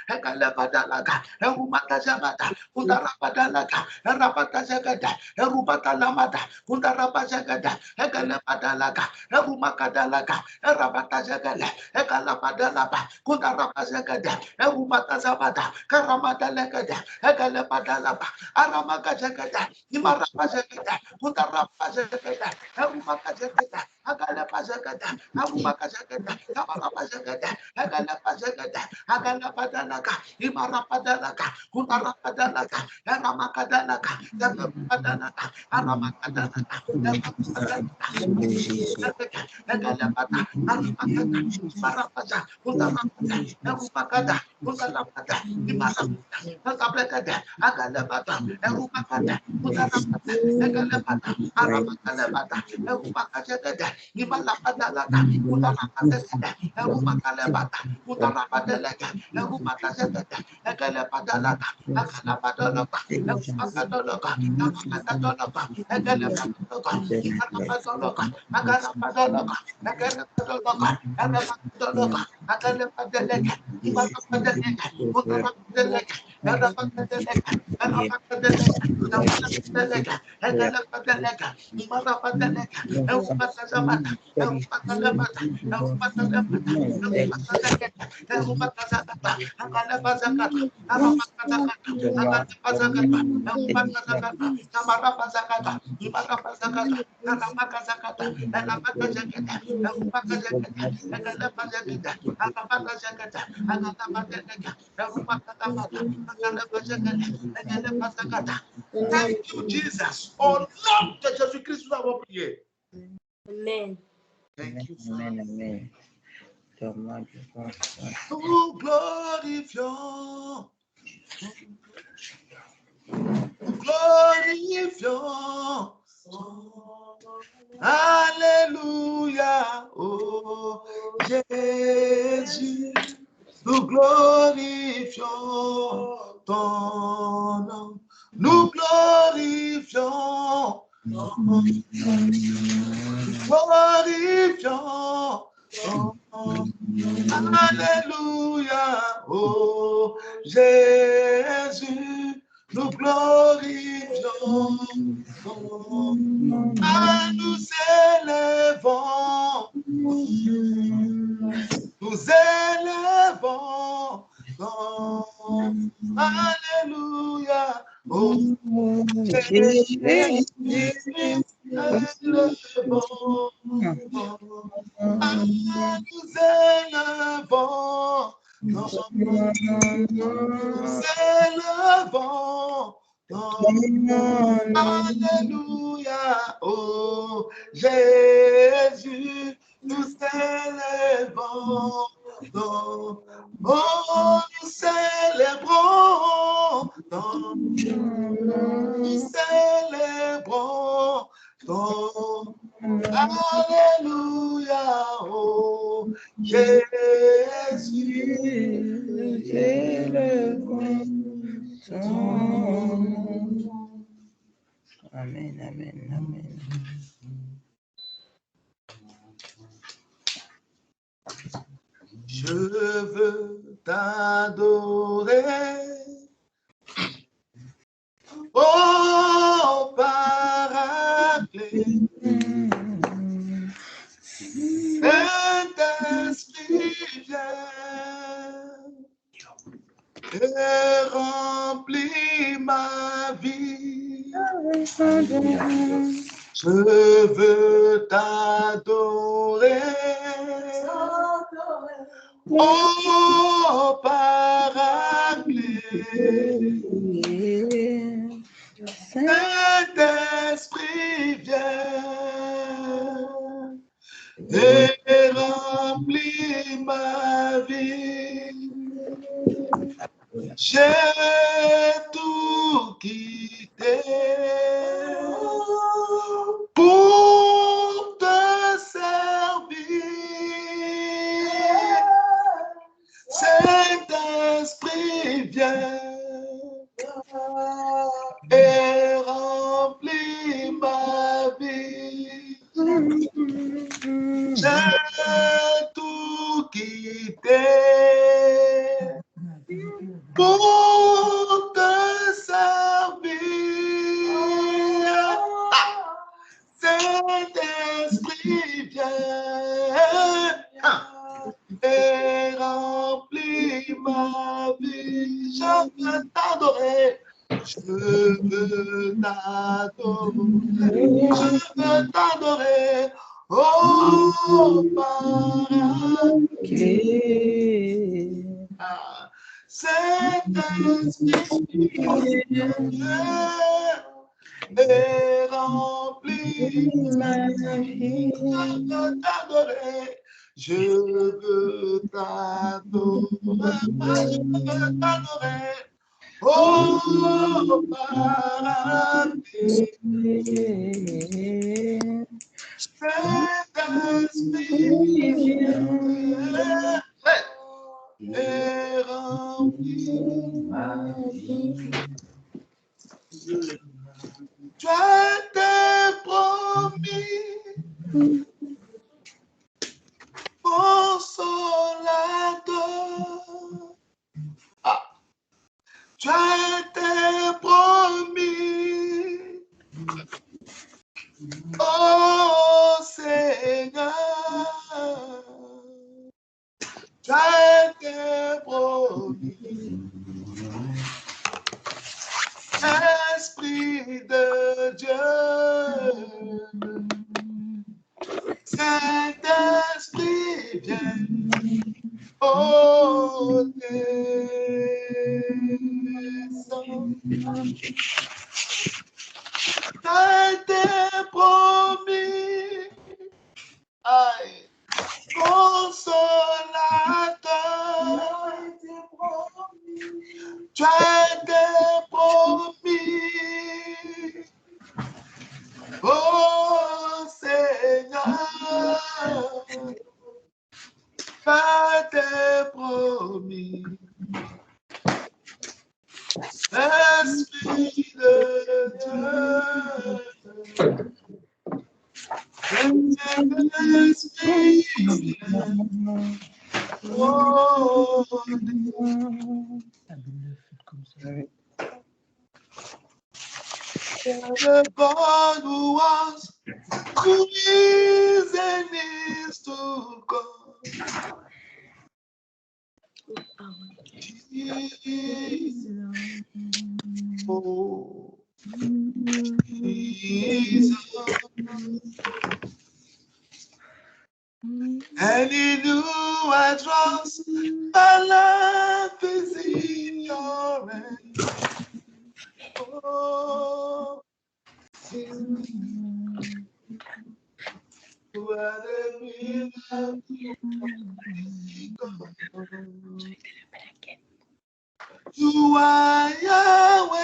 Ekalabadalaga, Erumatazabata, Kundarabadalaga, Erapatazagada, Erubatalamada, Kundarabazagada, Ekalabadalaga, Erumakadalaga, Erabatazagada, Ekalabadalaba, Kundarabazagada, Erumatazabada, Karamadalagada, Ekalabadalaba, Aramagazagada, Imarabazagada, Kundarabazagada, Erumakazagada, Agalabazagada, Arumakazagada, Kamarabazagada, Agalabazagada, Agalapadalaka, Imarapadalaka, Kunarapadalaka, Aramakadalaka, Aramadalaka, Aramakadalaka, Aramakadalaka, Agalapata, Aramakada, Imarapada, Kunarapada, Arupakada, Kunarapada, Imarapada, Akablakada, Agalapata, Arupakada, Kunarapada, Agalapata, Aramakalapata, Arupakajagada, Imalapadalaka, Kunarapadalaka, Arumakalapata, Utarapadeleka, Erumatazekete, Ekelepadalaka, Akalapadoloka, Erumakadoloka, Amakadoloka, Ekelepadoloka, Ikarapadoloka, Akalapadoloka, Ekelepadoloka, Eremakadoloka, Akalepadeleka, Imarapadeleka, Utarapadeleka, Erapadeleka, Erapadeleka, Erapadeleka, Ekelepadeleka, Imarapadeleka, Erumatazamata, Erumatalabata, Erumatalabata, Erumatazekete, Erumatazakata, Akalapazakata, Aramakazakata, Akalapazakata, Erumatazakata, Kamarapazakata, Imarapazakata, Aramakazakata, Eramakazakata, Erumakazakata, Akalapazakata, Aramakazakata, Akalapazakata, Erumakazakata, Akalapazakata, Akalapazakata. Thank you, Jesus. Au nom de Jésus-Christ, nous avons prié. Amen. Thank you, Father. Amen. Nous glorifions, nous glorifions. Alléluia, oh Jésus, nous glorifions ton nom. Nous glorifions, nous glorifions ton nom. Alléluia, oh Jésus, nous glorifions ton nom. Ah, nous élevons, nous élevons ton Alléluia, oh Jésus, nous élevons. Ah, nous élevons, nous élevons, alléluia, oh Jésus, nous élevons, oh nous célébrons, nous célébrons, alléluia, oh Jésus, nous élevons. Amen, amen, amen. Je veux t'adorer, oh Paraclet, Saint-Esprit viens et remplis ma vie. Je veux t'adorer, oh Paraclet, Saint-Esprit viens et remplis ma vie. J'ai tout quitté pour te servir. Saint-Esprit viens et remplis ma vie. J'ai tout quitté pour te servir. Saint-Esprit, viens et remplis ma vie. Je veux t'adorer. Je veux t'adorer. Je veux t'adorer. Oh, paradis. Saint-Esprit, et remplis ma vie. Je veux t'adorer. Je veux t'adorer. Oh, paradis. Saint-Esprit, et remplis ma vie. Tu as été promis, consolateur. Tu as été promis, oh Seigneur. Tu as été promis, Esprit de Dieu. Saint-Esprit, viens, oh descends. T'as été promis, aïe, consolateur. Tu as été promis, oh Seigneur. Tu as été promis, Esprit de Dieu. Esprit, oh, the God who was, who is and is to come. Oh, Jesus. And he knew I trust my life is in your hands. Oh, you are Yahweh.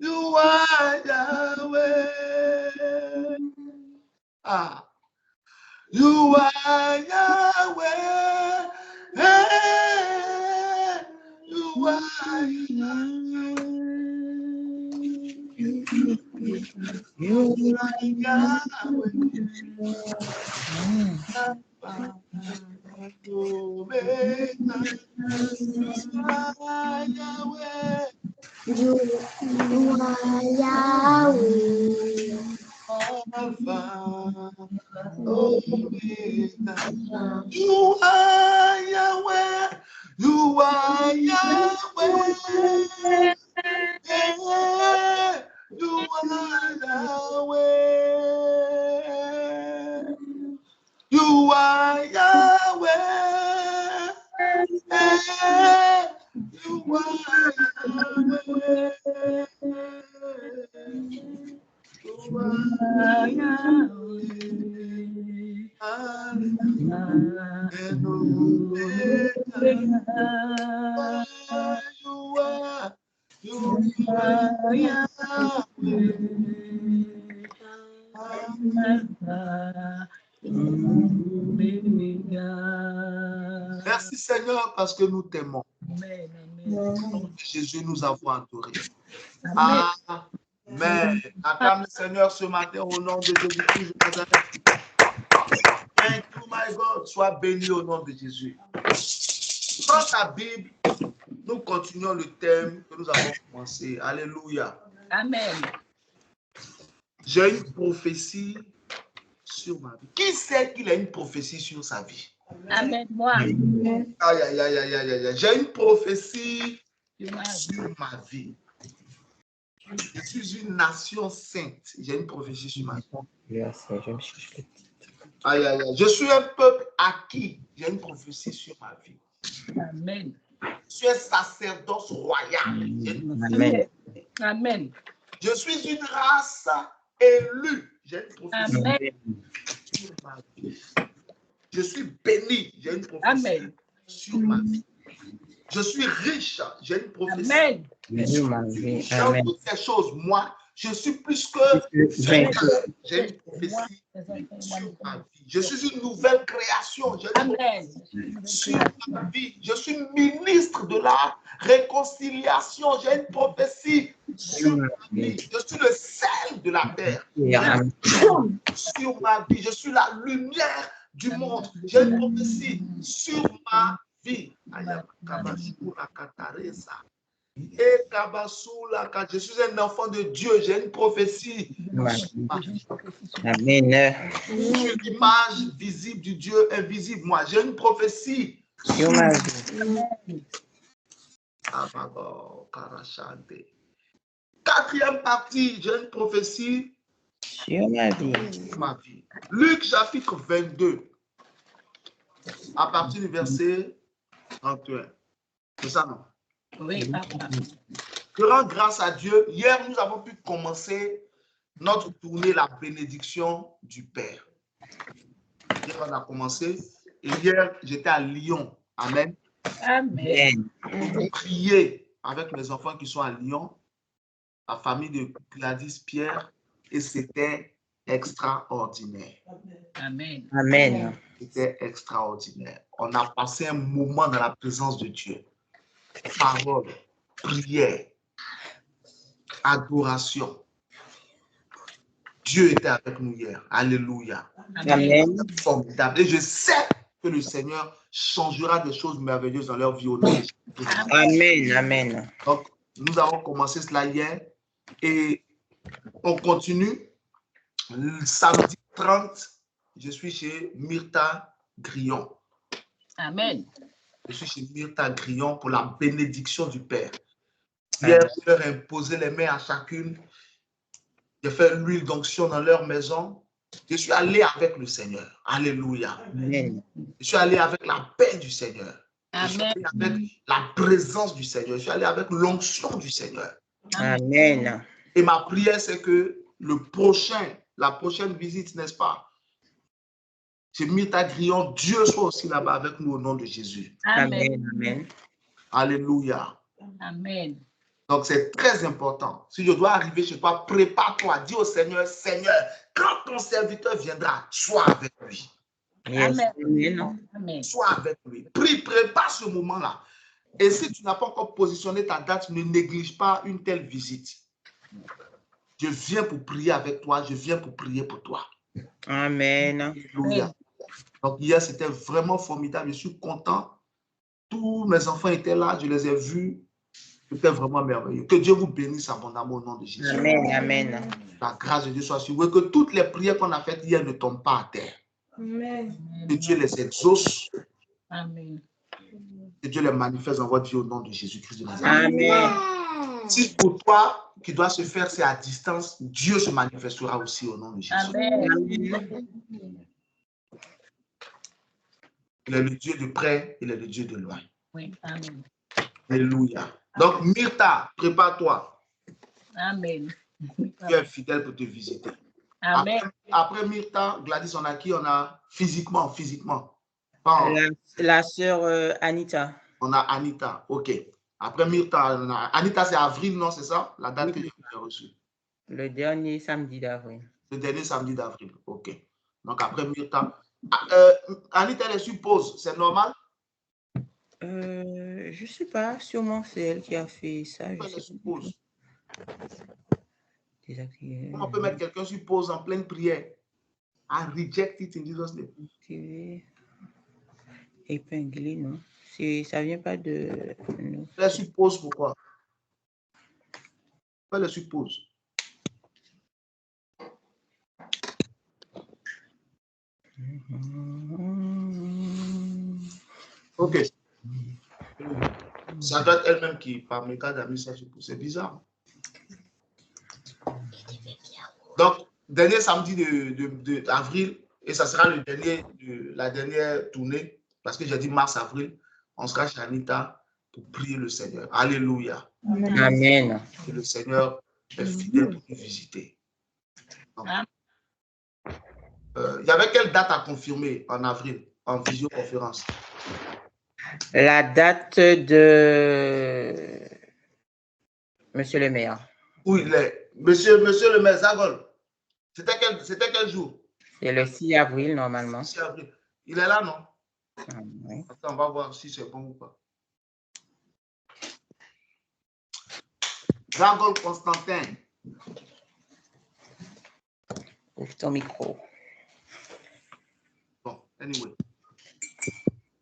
You are Yahweh. You are Yahweh. You are Yahweh. You are Yahweh. You are Yahweh. Alpha, Omega. You are Yahweh. You are Yahweh. You are Yahweh. You are Yahweh. You are Yahweh. You are Yahweh. Alpha and Omega. You are Yahweh. Merci Seigneur parce que nous t'aimons. Jésus, nous avons adoré. Amen. Acclame le Seigneur ce matin au nom de Jésus. Thank you, my God. Sois béni au nom de Jésus. Prends ta Bible, nous continuons le thème que nous avons commencé. Alléluia. Amen. J'ai une prophétie sur ma vie. Qui sait qu'il a une prophétie sur sa vie? Amen. Moi. Aïe, aïe, aïe, aïe, aïe, aïe. J'ai une prophétie sur ma vie. Je suis une nation sainte. J'ai une prophétie sur ma vie. Aïe, aïe, aïe. Je suis un peuple acquis. J'ai une prophétie sur ma vie. Amen. Je suis un sacerdoce royal. Amen. Amen. Je suis une race élue. J'ai une prophétie Amen. sur ma vie. Je suis béni. J'ai une prophétie Amen. sur ma vie. Je suis riche. J'ai une prophétie. Amen. Sur ma vie. Dans Amen. toutes ces choses, moi, je suis plus que Vainqueur. j'ai une prophétie sur ma vie. Je suis une nouvelle création. J'ai une Amen. sur ma vie. Je suis ministre de la réconciliation. J'ai une prophétie sur ma vie. Je suis le sel de la terre. Amen. Sur ma vie. Je suis la lumière du monde. J'ai une prophétie sur ma vie. Je suis un enfant de Dieu. J'ai une prophétie sur ma vie. Amen. Je suis l'image visible du Dieu invisible. Moi, j'ai une prophétie. Sur ma vie. Quatrième partie, j'ai une prophétie Sur ma vie. sur ma vie. Luc chapitre 22, à partir du verset 31. C'est ça, non? Oui, papa. Je rends grâce à Dieu. Hier, nous avons pu commencer notre tournée, la bénédiction du Père. Hier, on a commencé. Et hier, j'étais à Lyon. Amen. Amen. J'ai prié avec mes enfants qui sont à Lyon, la famille de Gladys Pierre, et c'était extraordinaire. Amen. Amen. C'était extraordinaire. On a passé un moment dans la présence de Dieu. Parole, prière, adoration. Dieu était avec nous hier. Alléluia. Amen. Formidable. Et je sais que le Seigneur changera des choses merveilleuses dans leur vie au nom de Jésus. Amen. Amen. Donc, nous avons commencé cela hier et on continue. Le samedi 30, je suis chez Myrta Grillon. Amen. Je suis chez Myrta Grillon pour la bénédiction du Père. Hier, je leur ai imposé les mains à chacune. J'ai fait l'huile d'onction dans leur maison. Je suis allé avec le Seigneur. Alléluia. Amen. Je suis allé avec la paix du Seigneur. Je suis Amen. allé avec la présence du Seigneur. Je suis allé avec l'onction du Seigneur. Amen. Et ma prière, c'est que la prochaine visite, n'est-ce pas? C'est Myrta Grillon, Dieu soit aussi là-bas avec nous au nom de Jésus. Amen. Amen. Alléluia. Amen. Donc, c'est très important. Si je dois arriver chez toi, prépare-toi. Dis au Seigneur, Seigneur, quand ton serviteur viendra, sois avec lui. Yes. Amen. Amen. Sois avec lui. Prie, prépare ce moment-là. Et si tu n'as pas encore positionné ta date, ne néglige pas une telle visite. Je viens pour prier avec toi. Je viens pour prier pour toi. Amen. Alléluia. Donc, hier, c'était vraiment formidable. Je suis content. Tous mes enfants étaient là. Je les ai vus. C'était vraiment merveilleux. Que Dieu vous bénisse abondamment au nom de Jésus. Amen. Amen. La grâce de Dieu soit sur vous. Et que toutes les prières qu'on a faites hier ne tombent pas à terre. Amen. Que Dieu les exauce. Amen. Que Dieu les manifeste dans votre vie au nom de Jésus-Christ de Nazareth. Amen. Si pour toi, qui doit se faire, c'est à distance, Dieu se manifestera aussi au nom de Jésus. Amen. Il est le Dieu de près, il est le Dieu de loin. Oui. Amen. Alléluia. Donc, Myrta, prépare-toi. Amen. Tu es fidèle pour te visiter. Amen. Après Myrta, Gladys, on a qui? On a physiquement. Pas en- La sœur Anita. On a Anita. OK. Après Myrta, on a Anita, c'est avril, non? C'est ça? La date que j'ai reçue. Le dernier samedi d'avril. Le dernier samedi d'avril. OK. Donc, après Myrta. Anita, elle suppose, c'est normal? Je sais pas, sûrement c'est elle qui a fait ça. Elle Je sais suppose. pas. Désactiver. Comment on peut mettre quelqu'un suppose en pleine prière? I reject it in Jesus' name. Activer. épinglé, non? Ça vient pas de nous. Elle suppose pourquoi? Elle suppose. Ok. Ça doit être elle-même qui, par mes cas d'amis, ça suppose. C'est bizarre. Donc, dernier samedi d'avril, et ça sera la dernière tournée, parce que j'ai dit mars-avril, on sera chez Anita pour prier le Seigneur. Alléluia. Amen. Que le Seigneur est fidèle pour nous visiter. Il y avait quelle date à confirmer en avril, en visioconférence? La date de Monsieur le maire. Où il est? Monsieur le maire Zagol. C'était quel jour? C'est le 6 avril, normalement. 6 avril. Il est là, non? Oui. Attends, on va voir si c'est bon ou pas. Zagol Constantin. Ouvre ton micro. Bon, anyway.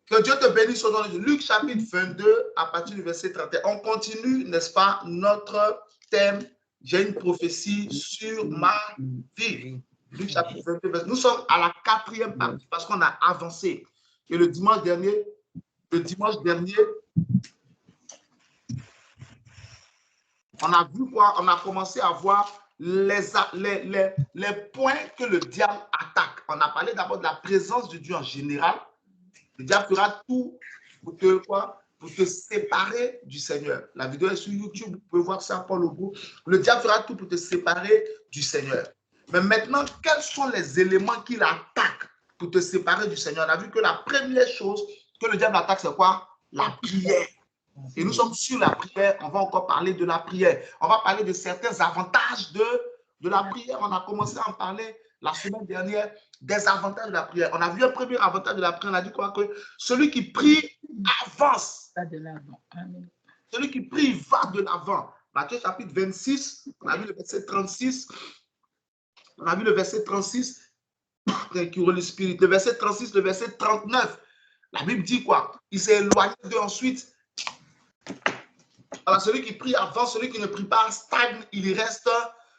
Que Dieu te bénisse au nom de Dieu. Luc chapitre 22, à partir du verset 31. On continue, n'est-ce pas, notre thème. J'ai une prophétie sur ma vie. Luc chapitre 22. Nous sommes à la 4e partie parce qu'on a avancé. Et le dimanche dernier, on a vu quoi? On a commencé à voir les points que le diable attaque. On a parlé d'abord de la présence de Dieu en général. Le diable fera tout pour te séparer du Seigneur. La vidéo est sur YouTube, vous pouvez voir ça, Paul Ogo. Le diable fera tout pour te séparer du Seigneur. Mais maintenant, quels sont les éléments qu'il attaque pour te séparer du Seigneur? On a vu que la première chose que le diable attaque, c'est quoi? La prière. Et nous sommes sur la prière, on va encore parler de la prière. On va parler de certains avantages de la prière. On a commencé à en parler la semaine dernière, des avantages de la prière. On a vu un premier avantage de la prière, on a dit quoi? Que celui qui prie avance. Celui qui prie va de l'avant. Matthieu chapitre 26, on a vu le verset 36. On a vu le verset 36. Le verset 36, le verset 39. La Bible dit quoi? Il s'est éloigné d'eux ensuite. Alors, celui qui prie avance, celui qui ne prie pas stagne, il reste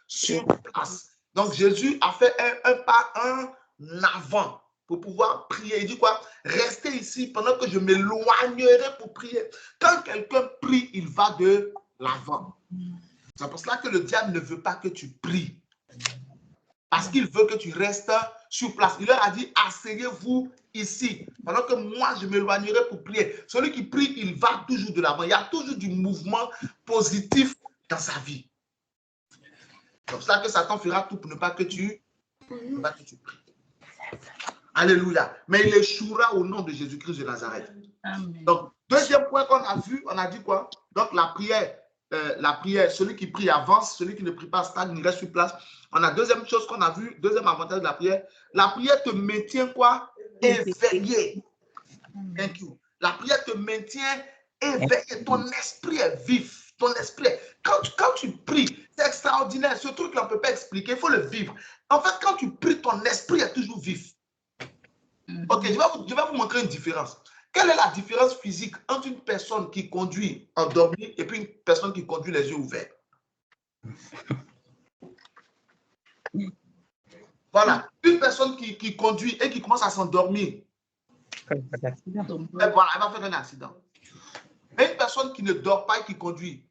sur place. Donc, Jésus a fait un pas en avant pour pouvoir prier. Il dit quoi? Restez ici pendant que je m'éloignerai pour prier. Quand quelqu'un prie, il va de l'avant. C'est pour cela que le diable ne veut pas que tu pries. Parce qu'il veut que tu restes sur place. Il leur a dit, asseyez-vous ici, pendant que moi, je m'éloignerai pour prier. Celui qui prie, il va toujours de l'avant. Il y a toujours du mouvement positif dans sa vie. C'est pour ça que Satan fera tout pour ne pas que tu pries. Alléluia. Mais il échouera au nom de Jésus-Christ de Nazareth. Amen. Donc, deuxième point qu'on a vu, on a dit quoi? Donc, la prière, celui qui prie avance, celui qui ne prie pas stagne, il reste sur place. On a deuxième chose qu'on a vu, deuxième avantage de la prière te maintient quoi? Éveillé. Thank you. La prière te maintient éveillé, ton esprit est vif, ton esprit quand tu pries, c'est extraordinaire, ce truc-là on ne peut pas expliquer, il faut le vivre. En fait, quand tu pries, ton esprit est toujours vif. Ok, je vais vous montrer une différence. Quelle est la différence physique entre une personne qui conduit endormie et puis une personne qui conduit les yeux ouverts? Voilà, une personne qui conduit et qui commence à s'endormir, voilà, elle va faire un accident. Mais une personne qui ne dort pas et qui conduit,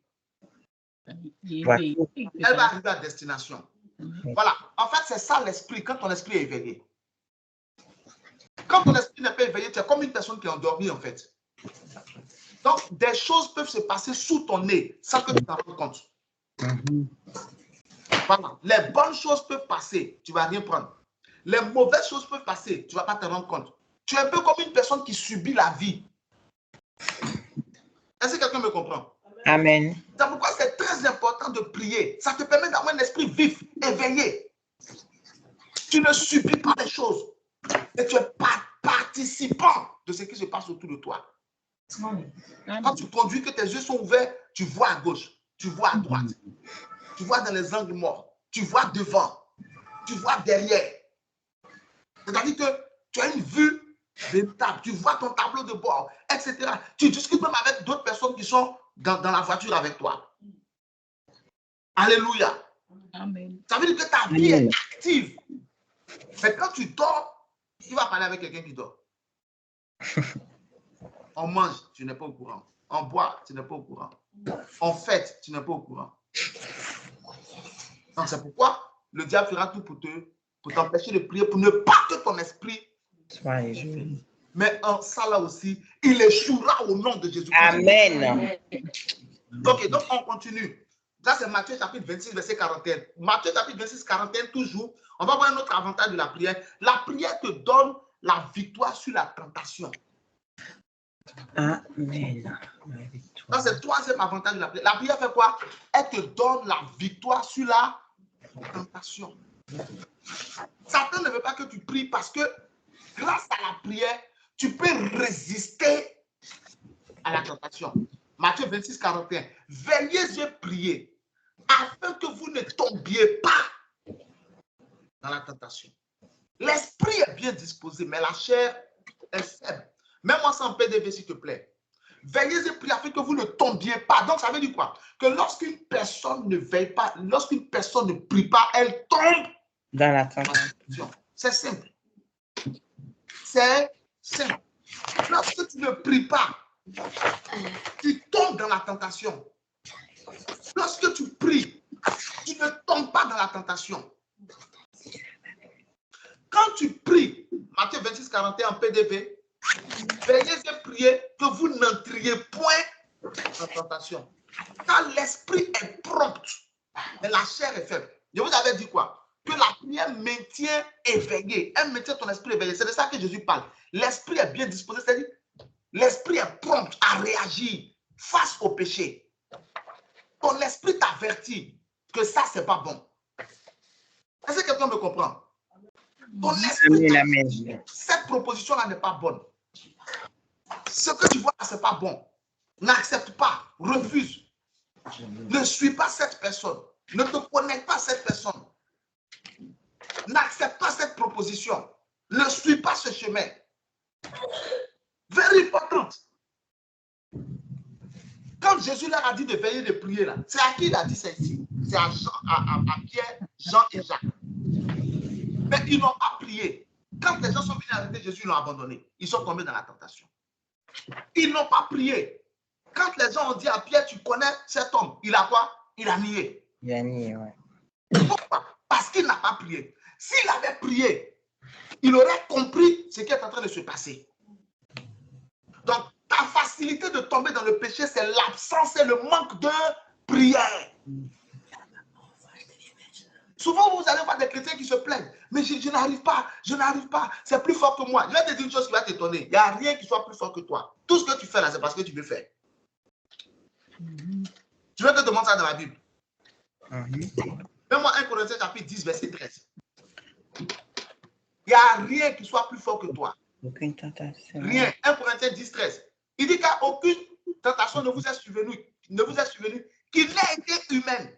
elle va arriver à destination. Voilà, en fait, c'est ça l'esprit, quand ton esprit est éveillé. Quand ton esprit n'est pas éveillé, tu es comme une personne qui est endormie, en fait. Donc, des choses peuvent se passer sous ton nez sans que tu t'en rendes compte. Voilà. Les bonnes choses peuvent passer, tu ne vas rien prendre. Les mauvaises choses peuvent passer, tu ne vas pas te rendre compte. Tu es un peu comme une personne qui subit la vie. Est-ce que quelqu'un me comprend? Amen. C'est pourquoi c'est très important de prier. Ça te permet d'avoir un esprit vif, éveillé. Tu ne subis pas les choses. Et tu es participant de ce qui se passe autour de toi. Quand tu conduis, que tes yeux sont ouverts, tu vois à gauche, tu vois à droite, tu vois dans les angles morts, tu vois devant, tu vois derrière. C'est-à-dire que tu as une vue véritable. Tu vois ton tableau de bord, etc. Tu discutes même avec d'autres personnes qui sont dans la voiture avec toi. Alléluia. Amen. Ça veut dire que ta vie est active. Mais quand tu dors, tu vas parler avec quelqu'un qui dort. On mange, tu n'es pas au courant. On boit, tu n'es pas au courant. On fête, tu n'es pas au courant. Donc c'est pourquoi le diable fera tout pour t'empêcher de prier, pour ne pas que ton esprit soit éveillé. Mais en ça là aussi, il échouera au nom de Jésus-Christ. Amen. Ok, donc on continue. Ça, c'est Matthieu chapitre 26, verset 41. Matthieu chapitre 26, 41, toujours. On va voir un autre avantage de la prière. La prière te donne la victoire sur la tentation. Amen. Ça, c'est le troisième avantage de la prière. La prière fait quoi? Elle te donne la victoire sur la tentation. Satan ne veut pas que tu pries parce que grâce à la prière, tu peux résister à la tentation. Matthieu 26, 41. Veillez et priez afin que vous ne tombiez pas dans la tentation. L'esprit est bien disposé, mais la chair est faible. Mets-moi ça en PDV, s'il te plaît. Veillez et priez afin que vous ne tombiez pas. Donc, ça veut dire quoi? Que lorsqu'une personne ne veille pas, lorsqu'une personne ne prie pas, elle tombe dans la tentation. C'est simple. C'est simple. Lorsque tu ne pries pas, tu tombes dans la tentation. Lorsque tu pries, tu ne tombes pas dans la tentation. Quand tu pries, Matthieu 26, 41 en PDV, veillez et priez que vous n'entriez point en tentation. Car l'esprit est prompt, mais la chair est faible. Je vous avais dit quoi? Que la prière maintient éveillé. Elle maintient ton esprit éveillé. C'est de ça que Jésus parle. L'esprit est bien disposé, c'est-à-dire l'esprit est prompt à réagir face au péché. Ton esprit t'avertit que ça, c'est pas bon. Est-ce que quelqu'un me comprend? Ton esprit t'avertit, cette proposition-là n'est pas bonne. Ce que tu vois là, c'est pas bon. N'accepte pas, refuse. Ne suis pas cette personne. Ne te connecte pas à cette personne. N'accepte pas cette proposition. Ne suis pas ce chemin. Very important. Quand Jésus leur a dit de veiller, de prier, là, c'est à qui il a dit ça ici? C'est à Pierre, Jean et Jacques. Mais ils n'ont pas prié. Quand les gens sont venus arrêter Jésus, ils l'ont abandonné. Ils sont tombés dans la tentation. Ils n'ont pas prié. Quand les gens ont dit à Pierre, tu connais cet homme, il a quoi? Il a nié. Il a nié, ouais. Pourquoi? Parce qu'il n'a pas prié. S'il avait prié, il aurait compris ce qui est en train de se passer. Donc, ta facilité de tomber dans le péché, c'est l'absence et le manque de prière. Souvent, vous allez voir des chrétiens qui se plaignent. Mais je n'arrive pas, c'est plus fort que moi. Je vais te dire une chose qui va t'étonner. Il n'y a rien qui soit plus fort que toi. Tout ce que tu fais là, c'est parce que tu veux faire. Je vais te demander ça dans la Bible. Mets-moi 1 Corinthiens chapitre 10, verset 13. Il n'y a rien qui soit plus fort que toi. Aucune tentation. Rien. 1 Corinthiens 10, 13. Il dit qu'aucune tentation ne vous est survenue qui n'ait été humaine.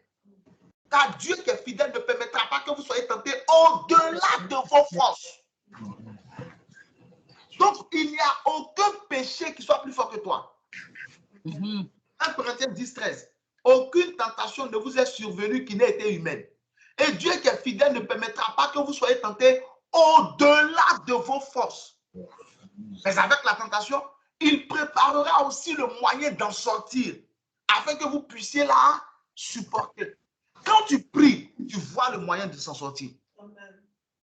Car Dieu qui est fidèle ne permettra pas que vous soyez tentés au-delà de vos forces. Donc, il n'y a aucun péché qui soit plus fort que toi. 1 Corinthiens 10, 13. Aucune tentation ne vous est survenue qui n'ait été humaine. Et Dieu qui est fidèle ne permettra pas que vous soyez tentés au-delà de vos forces. Mais avec la tentation, il préparera aussi le moyen d'en sortir, afin que vous puissiez la supporter. Quand tu pries, tu vois le moyen de s'en sortir.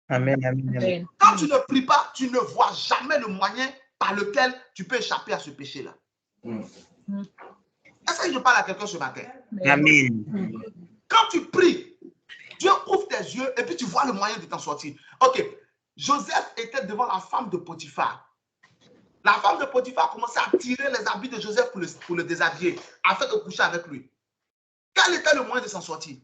Amen, amen, amen. Quand tu ne pries pas, tu ne vois jamais le moyen par lequel tu peux échapper à ce péché-là. Est-ce que je parle à quelqu'un ce matin? Amen. Quand tu pries, Dieu ouvre tes yeux et puis tu vois le moyen de t'en sortir. Ok, Joseph était devant la femme de Potiphar. La femme de Potiphar commençait à tirer les habits de Joseph pour le déshabiller, afin de coucher avec lui. Quel était le moyen de s'en sortir?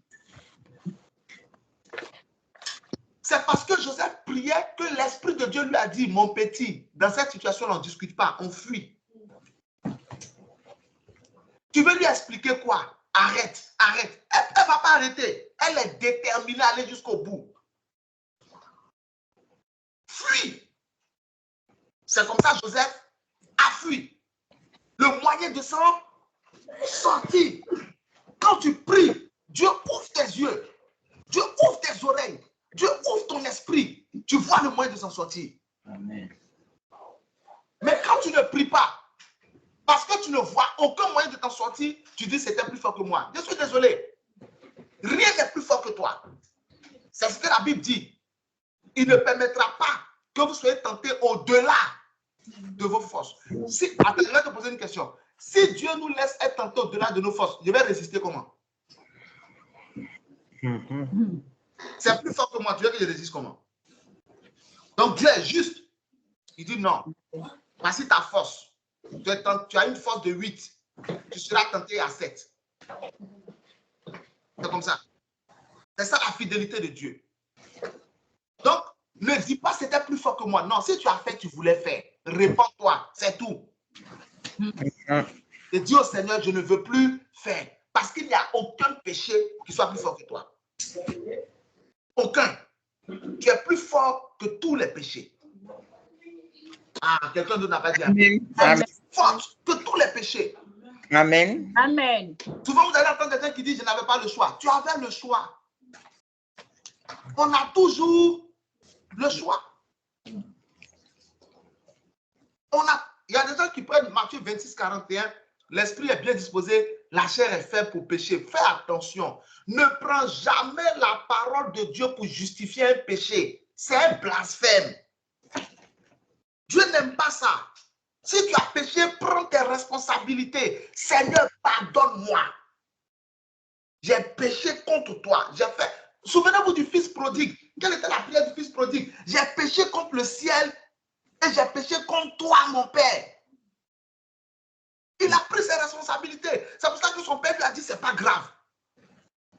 C'est parce que Joseph priait que l'Esprit de Dieu lui a dit, mon petit, dans cette situation, on ne discute pas, on fuit. Tu veux lui expliquer quoi? Arrête, arrête. Elle ne va pas arrêter. Elle est déterminée à aller jusqu'au bout. Fuis. C'est comme ça Joseph a fui. Le moyen de s'en sortir. Quand tu pries, Dieu ouvre tes yeux. Dieu ouvre tes oreilles. Dieu ouvre ton esprit. Tu vois le moyen de s'en sortir. Amen. Mais quand tu ne pries pas, parce que tu ne vois aucun moyen de t'en sortir, tu dis c'était plus fort que moi. Je suis désolé. Rien n'est plus fort que toi. C'est ce que la Bible dit. Il ne permettra pas que vous soyez tentés au-delà de vos forces. Si, attends, je vais te poser une question. Si Dieu nous laisse être tentés au-delà de nos forces, je vais résister comment? C'est plus fort que moi. Tu veux que je résiste comment? Donc Dieu est juste. Il dit non. Voici ta force. Tu as une force de 8. Tu seras tenté à 7. C'est comme ça. C'est ça la fidélité de Dieu. Donc, ne dis pas c'était plus fort que moi. Non, si tu as fait, tu voulais faire. Réponds-toi, c'est tout. Et dis au Seigneur, je ne veux plus faire. Parce qu'il n'y a aucun péché qui soit plus fort que toi. Aucun. Tu es plus fort que tous les péchés. Ah, quelqu'un d'autre n'a pas dit Amen. Tu es plus fort que tous les péchés. Amen. Amen. Souvent, vous allez entendre quelqu'un qui dit, je n'avais pas le choix. Tu avais le choix. On a toujours le choix. Il y a des gens qui prennent Matthieu 26, 41. L'esprit est bien disposé, la chair est faible pour pécher. Fais attention. Ne prends jamais la parole de Dieu pour justifier un péché. C'est un blasphème. Dieu n'aime pas ça. Si tu as péché, prends tes responsabilités. Seigneur, pardonne-moi. J'ai péché contre toi. J'ai fait. Souvenez-vous du fils prodigue. Quelle était la prière du fils prodigue? J'ai péché contre le ciel et j'ai péché contre toi, mon père. Il a pris ses responsabilités. C'est pour ça que son père lui a dit, c'est pas grave.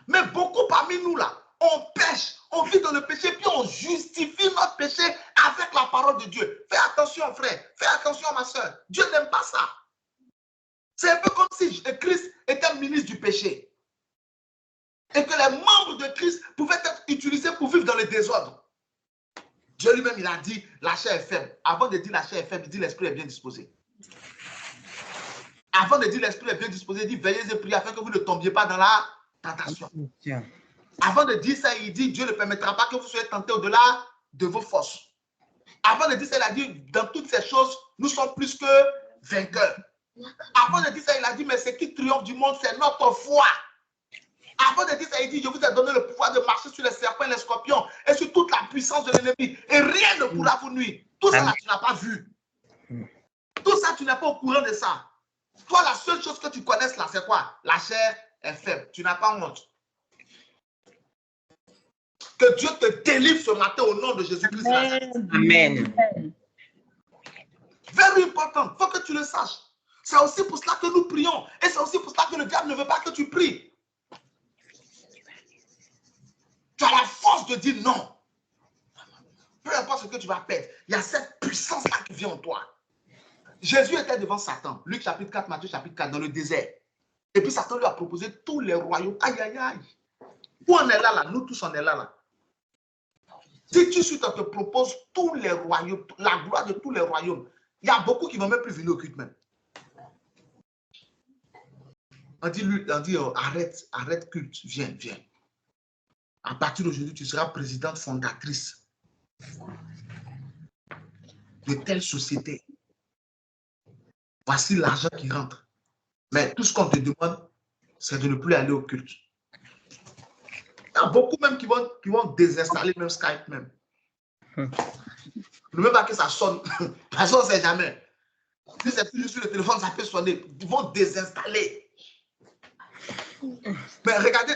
Mais beaucoup parmi nous, là, on pêche, on vit dans le péché, puis on justifie notre péché avec la parole de Dieu. Fais attention, frère. Fais attention, ma soeur. Dieu n'aime pas ça. C'est un peu comme si Christ était ministre du péché. Et que les membres de Christ pouvaient être utilisés pour vivre dans le désordre. Dieu lui-même, il a dit, la chair est faible. Avant de dire la chair est faible, il dit l'esprit est bien disposé. Avant de dire l'esprit est bien disposé, il dit veillez et priez afin que vous ne tombiez pas dans la tentation. Avant de dire ça, il dit Dieu ne permettra pas que vous soyez tentés au-delà de vos forces. Avant de dire ça, il a dit dans toutes ces choses, nous sommes plus que vainqueurs. Avant de dire ça, il a dit mais ce qui triomphe du monde, c'est notre foi. Avant de dire ça, il dit je vous ai donné le pouvoir de marcher sur les serpents et les scorpions et sur toute la puissance de l'ennemi. Et rien ne pourra vous nuire. Tout ça, là, tu n'as pas vu. Tout ça, tu n'es pas au courant de ça. Toi, la seule chose que tu connaisses là, c'est quoi? La chair est faible. Tu n'as pas honte. Que Dieu te délivre ce matin au nom de Jésus-Christ. Amen. Very important. Il faut que tu le saches. C'est aussi pour cela que nous prions. Et c'est aussi pour cela que le diable ne veut pas que tu pries. Tu as la force de dire non. Peu importe ce que tu vas perdre. Il y a cette puissance-là qui vient en toi. Jésus était devant Satan. Luc chapitre 4, Matthieu chapitre 4, dans le désert. Et puis Satan lui a proposé tous les royaumes. Aïe, aïe, aïe. Où on est là, nous tous on est là. Si tu suis, on te propose tous les royaumes, la gloire de tous les royaumes. Il y a beaucoup qui ne vont même plus venir au culte même. On dit arrête culte, viens. À partir d'aujourd'hui, tu seras présidente fondatrice de telle société. Voici l'argent qui rentre. Mais tout ce qu'on te demande, c'est de ne plus aller au culte. Il y a beaucoup même qui vont désinstaller même Skype même. Ne même pas que ça sonne. Parce qu'on ne sait jamais. Si c'est toujours sur le téléphone, ça peut sonner. Ils vont désinstaller. Mais regardez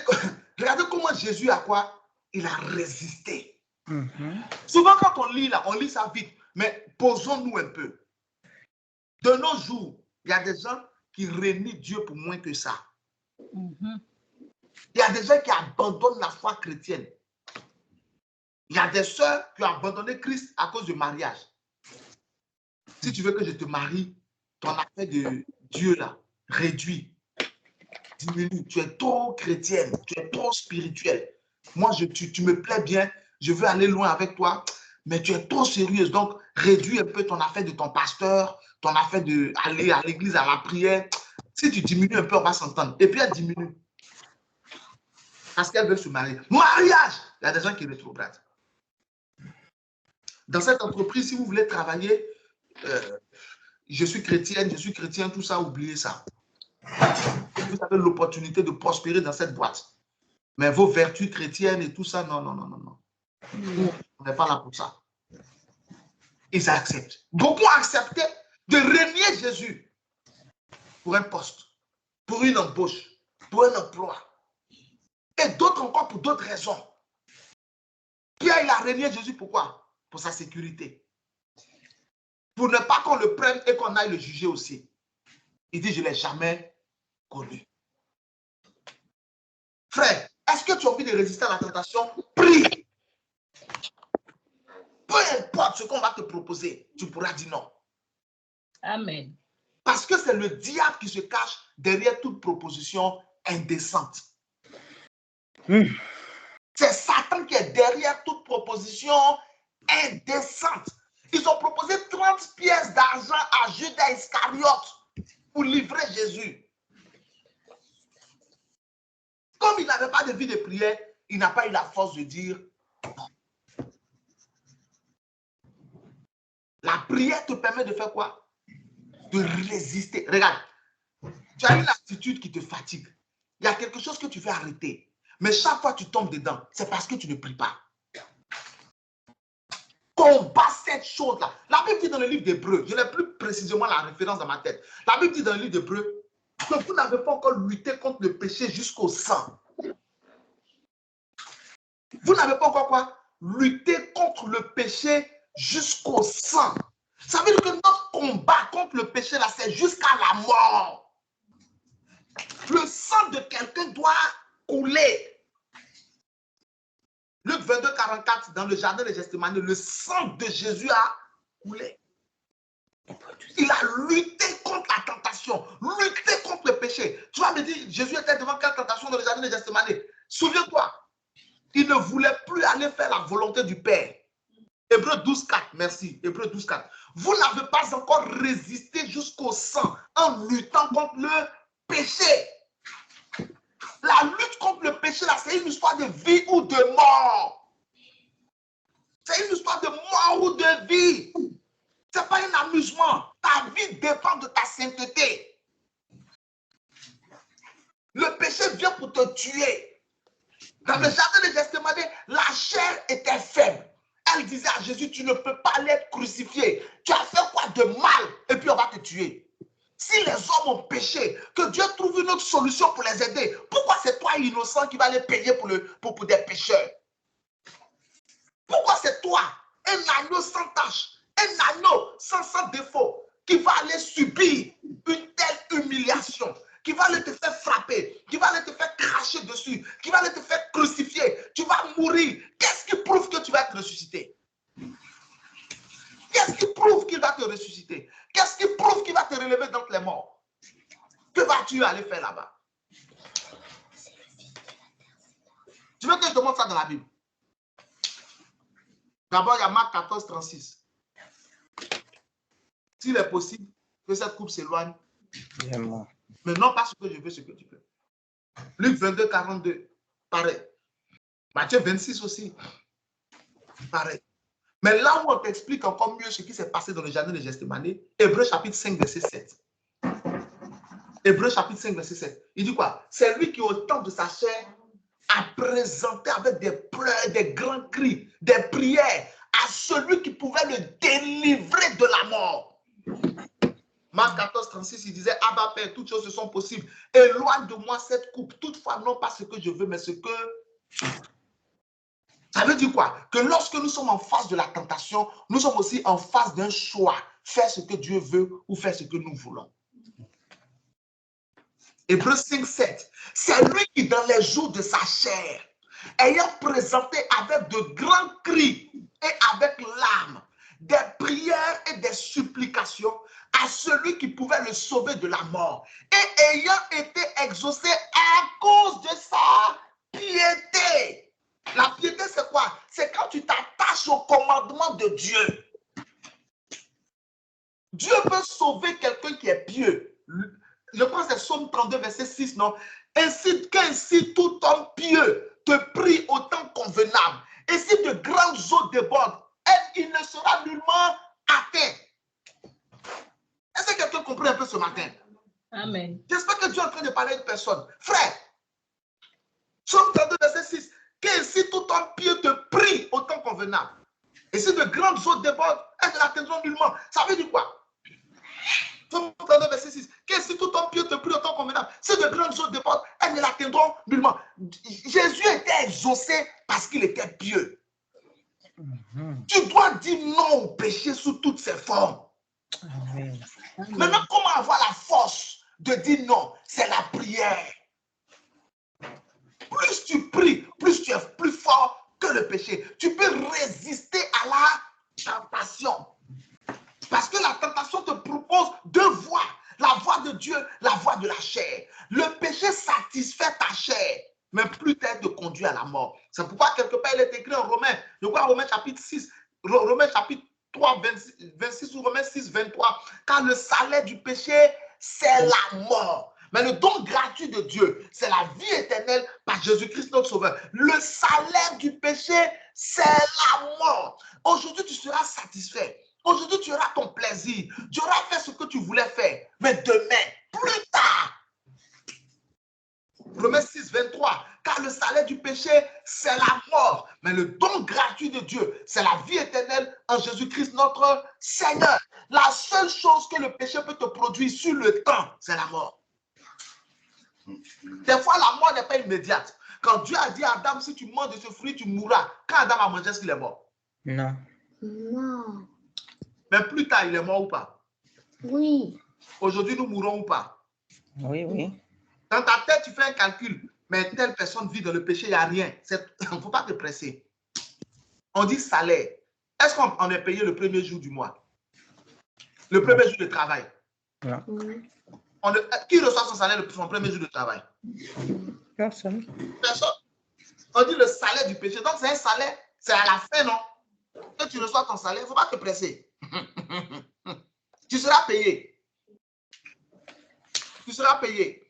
comment Jésus a quoi? Il a résisté. Souvent quand on lit là, on lit ça vite. Mais posons-nous un peu. De nos jours, il y a des gens qui renient Dieu pour moins que ça. Il y a des gens qui abandonnent la foi chrétienne. Il y a des sœurs qui ont abandonné Christ à cause du mariage. Si tu veux que je te marie, ton affaire de Dieu là, réduit, diminue. Tu es trop chrétienne, tu es trop spirituelle. Moi, tu me plais bien, je veux aller loin avec toi. mais tu es trop sérieuse. Donc, réduis un peu ton affaire de ton pasteur, ton affaire d'aller à l'église, à la prière. Si tu diminues un peu, on va s'entendre. Et puis, elle diminue. Parce qu'elle veut se marier. Mariage! Il y a des gens qui rétrogradent. Dans cette entreprise, si vous voulez travailler, je suis chrétien, tout ça, oubliez ça. Vous avez l'opportunité de prospérer dans cette boîte. Mais vos vertus chrétiennes et tout ça, non, non, non, non, non. On n'est pas là pour ça. Ils acceptent. Beaucoup ont accepté de renier Jésus pour un poste, pour une embauche, pour un emploi. Et d'autres encore pour d'autres raisons. Pierre, il a renié Jésus, pourquoi? Pour sa sécurité. Pour ne pas qu'on le prenne et qu'on aille le juger aussi. Il dit, je ne l'ai jamais connu. Frère, est-ce que tu as envie de résister à la tentation? Prie. Peu importe ce qu'on va te proposer, tu pourras dire non. Amen. Parce que c'est le diable qui se cache derrière toute proposition indécente. C'est Satan qui est derrière toute proposition indécente. Ils ont proposé 30 pièces d'argent à Judas Iscariote pour livrer Jésus. Comme il n'avait pas de vie de prière, il n'a pas eu la force de dire non. La prière te permet de faire quoi? De résister. Regarde, tu as une attitude qui te fatigue. Il y a quelque chose que tu veux arrêter. Mais chaque fois que tu tombes dedans, c'est parce que tu ne pries pas. Combat cette chose-là. La Bible dit dans le livre d'Hébreux, je n'ai plus précisément la référence dans ma tête. La Bible dit dans le livre d'Hébreux que vous n'avez pas encore lutté contre le péché jusqu'au sang. Vous n'avez pas encore quoi? Lutté contre le péché jusqu'au sang. Ça veut dire que notre combat contre le péché, là, c'est jusqu'à la mort. Le sang de quelqu'un doit couler. Luc 22, 44, dans le jardin de Gethsémani, le sang de Jésus a coulé. Il a lutté contre la tentation, lutté contre le péché. Tu vas me dire, Jésus était devant quelle tentation dans le jardin de Gethsémani? Souviens-toi, il ne voulait plus aller faire la volonté du Père. Hébreux 12, 4, merci. Hébreux 12, 4. Vous n'avez pas encore résisté jusqu'au sang en luttant contre le péché. La lutte contre le péché, là, c'est une histoire de vie ou de mort. C'est une histoire de mort ou de vie. Ce n'est pas un amusement. Ta vie dépend de ta sainteté. Le péché vient pour te tuer. Dans le jardin de Gethsémani, la chair était faible. Elle disait à Jésus, tu ne peux pas l'être crucifié. Tu as fait quoi de mal? Et puis on va te tuer. Si les hommes ont péché, que Dieu trouve une autre solution pour les aider, pourquoi c'est toi, innocent, qui va les payer pour des pécheurs? Pourquoi c'est toi, un agneau sans tache, un agneau sans défaut, qui va aller subir une telle humiliation, qui va aller te faire frapper, qui va aller te faire cracher dessus, qui va aller te faire crucifier, tu vas mourir? Qu'est-ce qui prouve que tu vas être ressuscité? Qu'est-ce qui prouve qu'il va te ressusciter? Qu'est-ce qui prouve qu'il va te relever d'entre les morts? Que vas-tu aller faire là-bas? Tu veux que je te montre ça dans la Bible? D'abord, il y a Marc 14, 36. S'il est possible que cette coupe s'éloigne, mais non pas ce que je veux, ce que tu veux. Luc 22, 42, pareil. Matthieu 26 aussi, pareil. Mais là où on t'explique encore mieux ce qui s'est passé dans le jardin de Gethsémani, Hébreux chapitre 5, verset 7. Hébreux chapitre 5, verset 7. Il dit quoi? C'est lui qui, au temps de sa chair, a présenté avec des pleurs, des grands cris, des prières à celui qui pouvait le délivrer de la mort. Marc 14, 36, il disait, Abba Père, toutes choses sont possibles. Éloigne de moi cette coupe. Toutefois, non pas ce que je veux, mais ce que... Ça veut dire quoi? Que lorsque nous sommes en face de la tentation, nous sommes aussi en face d'un choix. Faire ce que Dieu veut ou faire ce que nous voulons. Hébreux 5, 7. C'est lui qui, dans les jours de sa chair, ayant présenté avec de grands cris et avec larmes, des prières et des supplications à celui qui pouvait le sauver de la mort, et ayant été exaucé à cause de sa piété, La piété, c'est quoi? C'est quand tu t'attaches au commandement de Dieu. Dieu peut sauver quelqu'un qui est pieux. Je pense que c'est Psaume 32, verset 6, non? Qu'ainsi tout homme pieux te prie au temps convenable. Et si de grandes eaux débordent, il ne sera nullement atteint. Est-ce que quelqu'un comprend un peu ce matin? Amen. J'espère que Dieu est en train de parler à une personne. Frère, Psaume 32, verset 6. Qu'ainsi tout homme pieux te prie au temps convenable. Et si de grandes eaux débordent, elles ne l'atteindront nullement. Ça veut dire quoi? Psaume 32, verset 6. Qu'ainsi tout homme pieux te prie au temps convenable. Si de grandes eaux débordent, elles ne l'atteindront nullement. Jésus était exaucé parce qu'il était pieux. Tu dois dire non au péché sous toutes ses formes. Amen. Maintenant, comment avoir la force de dire non? C'est la prière. Plus tu pries, plus tu es plus fort que le péché. Tu peux résister à la tentation. Parce que la tentation te propose deux voies. La voie de Dieu, la voie de la chair. Le péché satisfait ta chair, mais plus tard te conduit à la mort. C'est pourquoi quelque part il est écrit en Romains, je crois Romains chapitre 6, Romains chapitre 3, 26 ou Romains 6, 23. Car le salaire du péché, c'est la mort. Mais le don gratuit de Dieu, c'est la vie éternelle par Jésus-Christ notre Sauveur. Le salaire du péché, c'est la mort. Aujourd'hui, tu seras satisfait. Aujourd'hui, tu auras ton plaisir. Tu auras fait ce que tu voulais faire. Mais demain, plus tard, Romains 6, 23, car le salaire du péché, c'est la mort. Mais le don gratuit de Dieu, c'est la vie éternelle en Jésus-Christ notre Seigneur. La seule chose que le péché peut te produire sur le temps, c'est la mort. Des fois, la mort n'est pas immédiate. Quand Dieu a dit à Adam, si tu manges de ce fruit, tu mourras. Quand Adam a mangé, est-ce qu'il est mort? Non. Non. Mais plus tard, il est mort ou pas? Oui. Aujourd'hui, nous mourrons ou pas? Oui, oui. Dans ta tête, tu fais un calcul. Mais telle personne vit dans le péché, il n'y a rien. Il ne faut pas te presser. On dit salaire. Est-ce qu'on est payé le premier jour du mois? Le premier jour de travail? Non. Qui reçoit son salaire son premier jour de travail? Personne. Personne. On dit le salaire du péché. Donc, c'est un salaire. C'est à la fin, non? Quand tu reçois ton salaire, il ne faut pas te presser. Tu seras payé. Tu seras payé.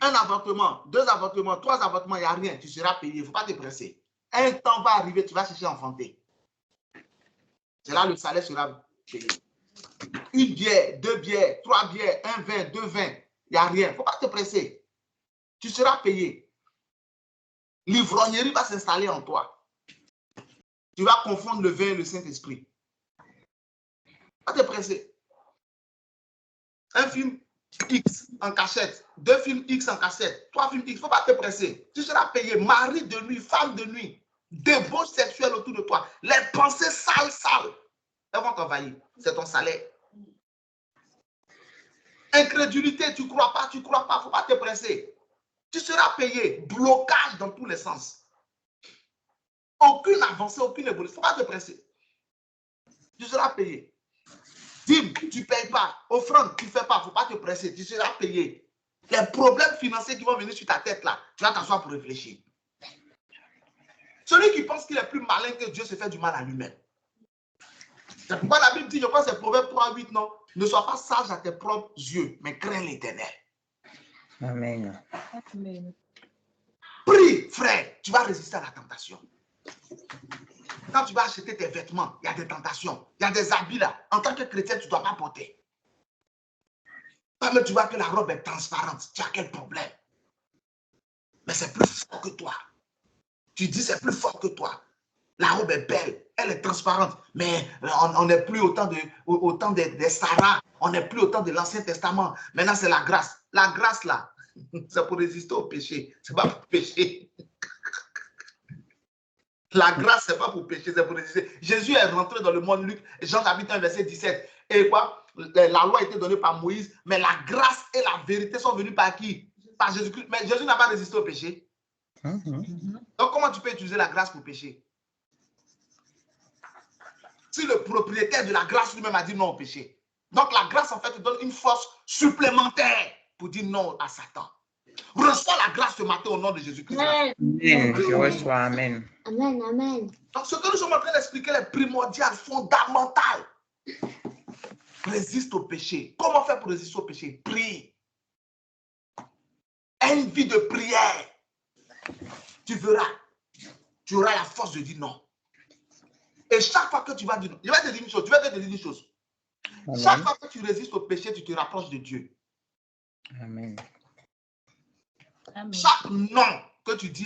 Un avortement, 2 avortements, 3 avortements, il n'y a rien. Tu seras payé. Il ne faut pas te presser. Un temps va arriver, tu vas chercher à enfanter. C'est là le salaire sera payé. 1 bière, 2 bières, 3 bières, 1 vin, 2 vins. Il n'y a rien. Il ne faut pas te presser. Tu seras payé. L'ivrognerie va s'installer en toi. Tu vas confondre le vin et le Saint-Esprit. Pas te presser. Un film X en cachette, 2 films X en cassette, 3 films X, il ne faut pas te presser. Tu seras payé, mari de nuit, femme de nuit, débauche sexuelle autour de toi, les pensées sales, elles vont t'envahir. C'est ton salaire. Incrédulité, tu ne crois pas, il ne faut pas te presser. Tu seras payé, blocage dans tous les sens. Aucune avancée, aucune évolution, il ne faut pas te presser. Tu seras payé. Dîme, tu ne payes pas. Offrande, tu ne fais pas. Il ne faut pas te presser. Tu seras payé. Les problèmes financiers qui vont venir sur ta tête là, tu vas t'asseoir pour réfléchir. Celui qui pense qu'il est plus malin que Dieu se fait du mal à lui-même. C'est pourquoi la Bible dit, je crois que c'est Proverbe 3, 8, non? Ne sois pas sage à tes propres yeux, mais crains l'Éternel. Amen. Amen. Prie, frère, tu vas résister à la tentation. Quand tu vas acheter tes vêtements, il y a des tentations. Il y a des habits là. En tant que chrétien, tu ne dois pas porter. Mais tu vois que la robe est transparente. Tu as quel problème? Mais c'est plus fort que toi. Tu dis c'est plus fort que toi. La robe est belle, elle est transparente. Mais on n'est plus au temps des Sarah. On n'est plus au temps de l'Ancien Testament. Maintenant, c'est la grâce. La grâce là, c'est pour résister au péché. Ce n'est pas pour pécher. La grâce, ce n'est pas pour pécher, c'est pour résister. Jésus est rentré dans le monde, Luc, Jean chapitre 1, verset 17. Et quoi? La loi a été donnée par Moïse, mais la grâce et la vérité sont venues par qui? Par Jésus-Christ. Mais Jésus n'a pas résisté au péché. Donc, comment tu peux utiliser la grâce pour pécher? Si le propriétaire de la grâce lui-même a dit non au péché. Donc, la grâce, en fait, te donne une force supplémentaire pour dire non à Satan. Reçois la grâce ce matin au nom de Jésus-Christ. Amen. Amen. Je reçois. Amen. Amen. Amen. Donc, ce que nous sommes en train d'expliquer est primordial, fondamental. Résiste au péché. Comment faire pour résister au péché? Prie. Aie une vie de prière. Tu verras. Tu auras la force de dire non. Et chaque fois que tu vas dire non, je vais te dire une chose. Je vais te dire une chose. Amen. Chaque fois que tu résistes au péché, tu te rapproches de Dieu. Amen. Amen. Chaque non que tu dis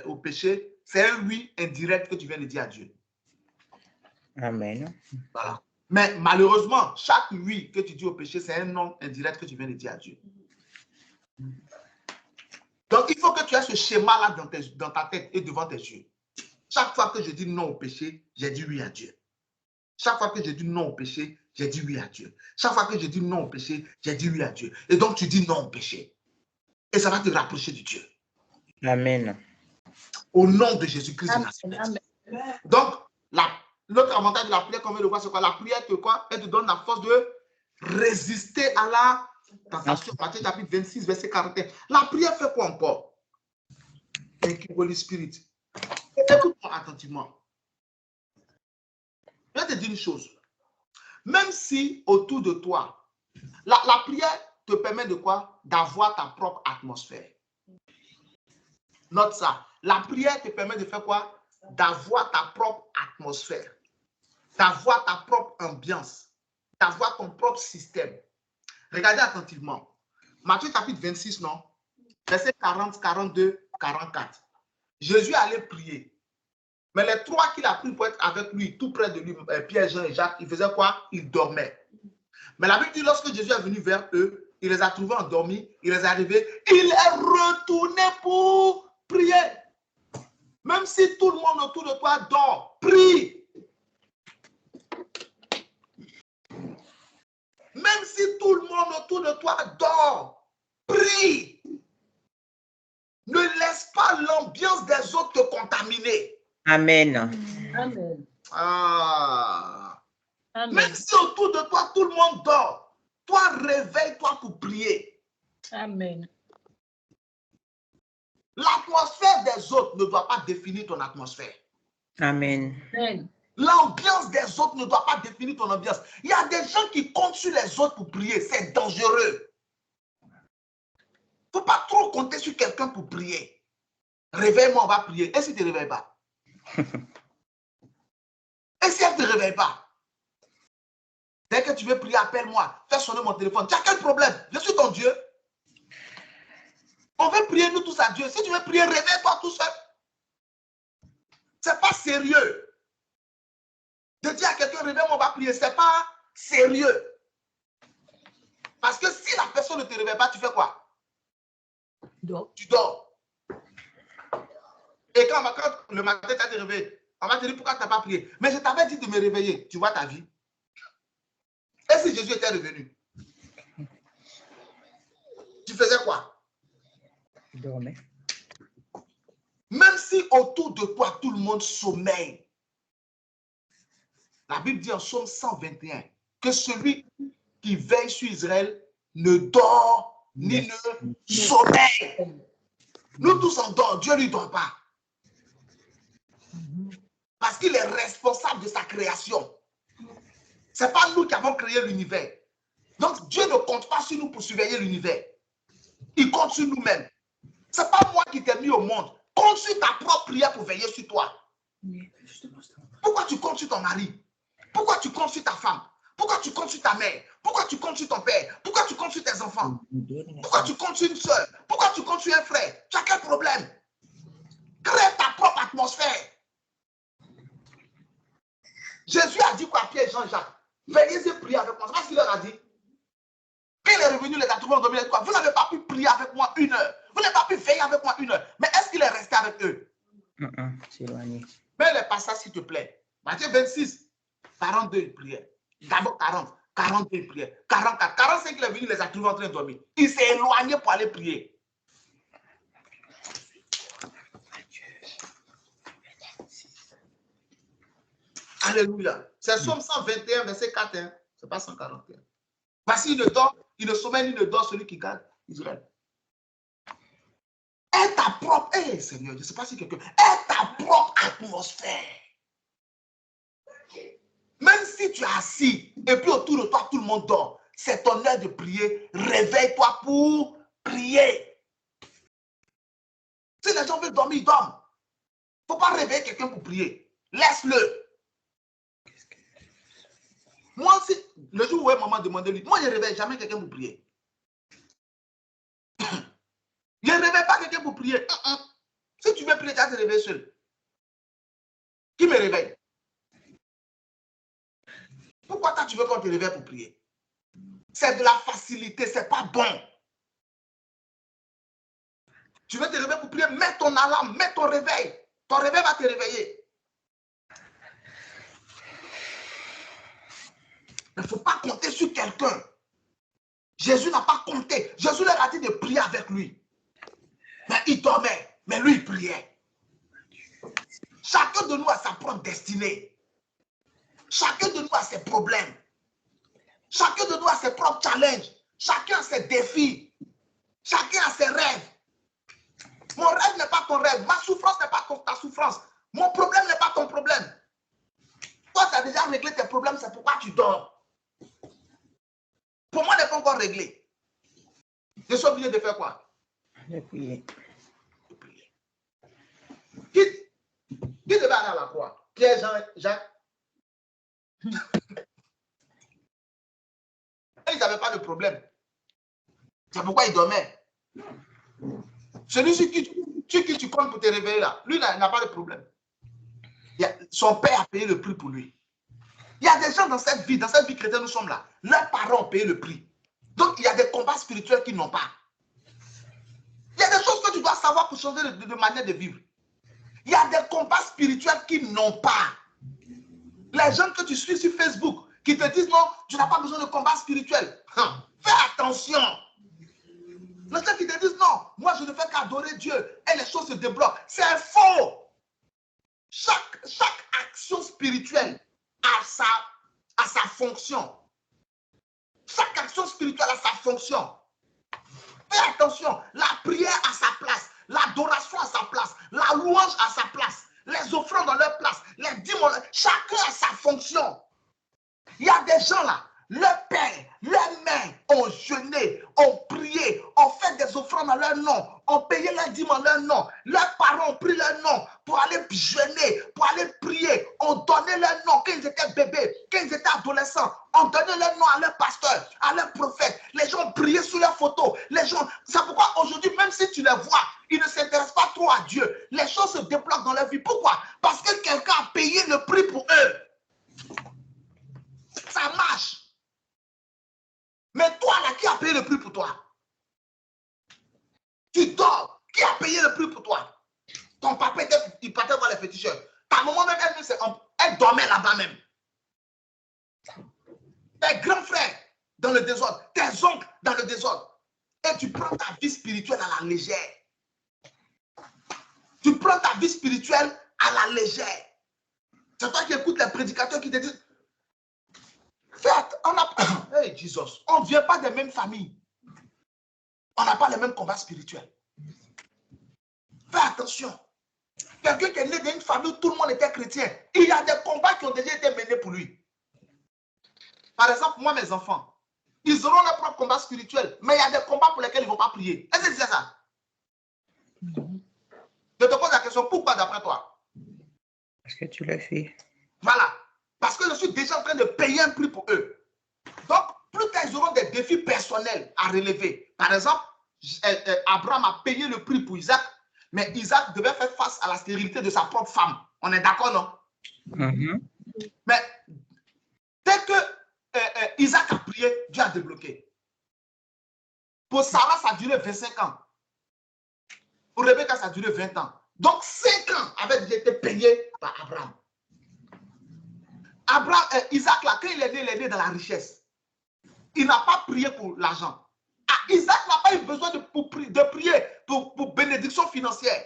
au péché, c'est un oui indirect que tu viens de dire à Dieu. Amen. Voilà. Mais malheureusement, chaque oui que tu dis au péché, c'est un non indirect que tu viens de dire à Dieu. Donc, il faut que tu aies ce schéma-là dans ta tête et devant tes yeux. Chaque fois que je dis non au péché, j'ai dit oui à Dieu. Chaque fois que je dis non au péché, j'ai dit oui à Dieu. Chaque fois que je dis non au péché, j'ai dit oui à Dieu. Et donc, tu dis non au péché. Et ça va te rapprocher de Dieu. Amen. Au nom de Jésus-Christ de Nazareth. Amen. Donc, l'autre avantage de la prière qu'on vient de voir, c'est quoi? La prière, elle te donne la force de résister à la tentation. Matthieu chapitre 26, verset 41. La prière fait quoi encore? Thank you, Holy Spirit. Écoute-moi attentivement. Je vais te dire une chose. Même si autour de toi, la prière te permet de quoi? D'avoir ta propre atmosphère. Note ça. La prière te permet de faire quoi? D'avoir ta propre atmosphère. D'avoir ta propre ambiance. D'avoir ton propre système. Regardez attentivement. Matthieu chapitre 26, non? Verset 40, 42, 44. Jésus allait prier. Mais les trois qu'il a pris pour être avec lui, tout près de lui, Pierre, Jean et Jacques, ils faisaient quoi? Ils dormaient. Mais la Bible dit, lorsque Jésus est venu vers eux, il les a trouvés endormis, il les est arrivé, il est retourné pour prier. Même si tout le monde autour de toi dort, prie. Même si tout le monde autour de toi dort, prie. Ne laisse pas l'ambiance des autres te contaminer. Amen. Amen. Ah. Amen. Même si autour de toi, tout le monde dort, toi, réveille-toi pour prier. Amen. L'atmosphère des autres ne doit pas définir ton atmosphère. Amen. Amen. L'ambiance des autres ne doit pas définir ton ambiance. Il y a des gens qui comptent sur les autres pour prier. C'est dangereux. Il ne faut pas trop compter sur quelqu'un pour prier. Réveille-moi, on va prier. Et si tu ne te réveilles pas? Et si elle ne te réveille pas? Dès que tu veux prier, appelle-moi. Fais sonner mon téléphone. Tu as quel problème? Je suis ton Dieu. On veut prier nous tous à Dieu. Si tu veux prier, réveille-toi tout seul. Ce n'est pas sérieux. De dire à quelqu'un, réveille-moi, on va prier. Ce n'est pas sérieux. Parce que si la personne ne te réveille pas, tu fais quoi? Tu dors. Et quand le matin, tu vas te réveiller, on va te dire pourquoi tu n'as pas prié. Mais je t'avais dit de me réveiller. Tu vois ta vie. Et si Jésus était revenu? Tu faisais quoi? Tu dormais. Même si autour de toi, tout le monde sommeille. La Bible dit en Psaume 121 que celui qui veille sur Israël ne dort ni ne sommeille. Nous tous on dort, Dieu ne lui dort pas. Parce qu'il est responsable de sa création. Ce n'est pas nous qui avons créé l'univers. Donc Dieu ne compte pas sur nous pour surveiller l'univers. Il compte sur nous-mêmes. Ce n'est pas moi qui t'ai mis au monde. Compte sur ta propre prière pour veiller sur toi. Pourquoi tu comptes sur ton mari? Pourquoi tu comptes sur ta femme? Pourquoi tu comptes sur ta mère? Pourquoi tu comptes sur ton père? Pourquoi tu comptes sur tes enfants? Pourquoi tu comptes sur une soeur? Pourquoi tu comptes sur un frère? Tu as quel problème? Crée ta propre atmosphère. Jésus a dit quoi à Pierre et Jean-Jacques? Veillez et priez avec moi. C'est pas ce qu'il leur a dit. Quand il est revenu, les a trouvés endormis. Il a dit quoi? Vous n'avez pas pu prier avec moi 1 heure. Vous n'avez pas pu veiller avec moi 1 heure. Mais est-ce qu'il est resté avec eux? C'est éloigné. Mets les passages, s'il te plaît. Matthieu 26, 42, il priait. D'abord 40, 42, il priait. 44, 45, il est venu, il les a trouvés en train de dormir. Il s'est éloigné pour aller prier. Alléluia. C'est Psaume 121, verset 4. Hein. Ce n'est pas 141. Voici, il ne sommeille ni ne dort celui qui garde Israël. Aie ta propre, Seigneur, je ne sais pas si quelqu'un, aie ta propre atmosphère. Même si tu es assis et puis autour de toi, tout le monde dort, c'est ton heure de prier. Réveille-toi pour prier. Si les gens veulent dormir, ils dorment. Il ne faut pas réveiller quelqu'un pour prier. Laisse-le. Moi, le jour où maman demandait lui, moi, je ne réveille jamais quelqu'un pour prier. Je ne réveille pas quelqu'un pour prier. Si tu veux prier, tu vas te réveiller seul. Qui me réveille? Pourquoi toi, tu veux qu'on te réveille pour prier? C'est de la facilité, c'est pas bon. Tu veux te réveiller pour prier, mets ton alarme, mets ton réveil. Ton réveil va te réveiller. Il ne faut pas compter sur quelqu'un. Jésus n'a pas compté. Jésus leur a dit de prier avec lui. Mais il dormait, mais lui, il priait. Chacun de nous a sa propre destinée. Chacun de nous a ses problèmes. Chacun de nous a ses propres challenges. Chacun a ses défis. Chacun a ses rêves. Mon rêve n'est pas ton rêve. Ma souffrance n'est pas ta souffrance. Mon problème n'est pas ton problème. Toi, tu as déjà réglé tes problèmes, c'est pourquoi tu dors. Pour moi, n'est pas encore réglé. Je suis obligé de faire quoi? De prier. De prier. Qui devait aller à la croix? Pierre, Jean, Jacques. Ils n'avaient pas de problème. C'est pourquoi ils dormaient. Celui sur qui tu comptes pour te réveiller là, lui n'a pas de problème. Son père a payé le prix pour lui. Il y a des gens dans cette vie chrétienne, nous sommes là. Leurs parents ont payé le prix. Donc, il y a des combats spirituels qu'ils n'ont pas. Il y a des choses que tu dois savoir pour changer de manière de vivre. Il y a des combats spirituels qu'ils n'ont pas. Les gens que tu suis sur Facebook, qui te disent non, tu n'as pas besoin de combat spirituel. Fais attention. Les gens qui te disent non, moi je ne fais qu'adorer Dieu et les choses se débloquent. C'est faux. Chaque action spirituelle a sa fonction. Chaque action spirituelle a sa fonction. Fais attention, la prière a sa place, l'adoration a sa place, la louange a sa place, les offrandes ont leur place, les dîmes, chacun a sa fonction. Il y a des gens là, leur père, leurs mains ont jeûné, ont prié, ont fait des offrandes en leur nom, ont payé leurs dîmes en leur nom. Leurs parents ont pris leur nom pour aller jeûner, pour aller prier, ont donné leur nom quand ils étaient bébés, quand ils étaient adolescents, ont donné leur nom à leur pasteur, à leur prophète. Les gens ont prié sur leurs photos. Les gens, c'est pourquoi aujourd'hui, même si tu les vois, ils ne s'intéressent pas trop à Dieu. Les choses se débloquent dans leur vie. Pourquoi? Parce que quelqu'un a payé le prix pour eux. Ça marche. Mais toi, là, qui a payé le prix pour toi? Tu dors. Qui a payé le prix pour toi? Ton papa, il partait voir les féticheurs. Ta maman, même, elle dormait là-bas même. Tes grands frères dans le désordre. Tes oncles dans le désordre. Et tu prends ta vie spirituelle à la légère. Tu prends ta vie spirituelle à la légère. C'est toi qui écoutes les prédicateurs qui te disent hey, Jesus, on ne vient pas des mêmes familles. On n'a pas les mêmes combats spirituels. Fais attention. Quelqu'un qui est né d'une famille où tout le monde était chrétien, il y a des combats qui ont déjà été menés pour lui. Par exemple, moi, mes enfants, ils auront leur propre combat spirituel, mais il y a des combats pour lesquels ils ne vont pas prier. Est-ce que c'est ça? Je te pose la question, pourquoi d'après toi? Parce que tu le fais. Voilà. Parce que je suis déjà en train de payer un prix pour eux. Donc, plus tard, ils auront des défis personnels à relever. Par exemple, Abraham a payé le prix pour Isaac, mais Isaac devait faire face à la stérilité de sa propre femme. On est d'accord, non? Mais dès que Isaac a prié, Dieu a débloqué. Pour Sarah, ça a duré 25 ans. Pour Rebecca, ça a duré 20 ans. Donc, 5 ans avaient déjà été payés par Abraham. Isaac, là, quand il est né dans la richesse. Il n'a pas prié pour l'argent. Isaac n'a pas eu besoin de prier pour bénédiction financière,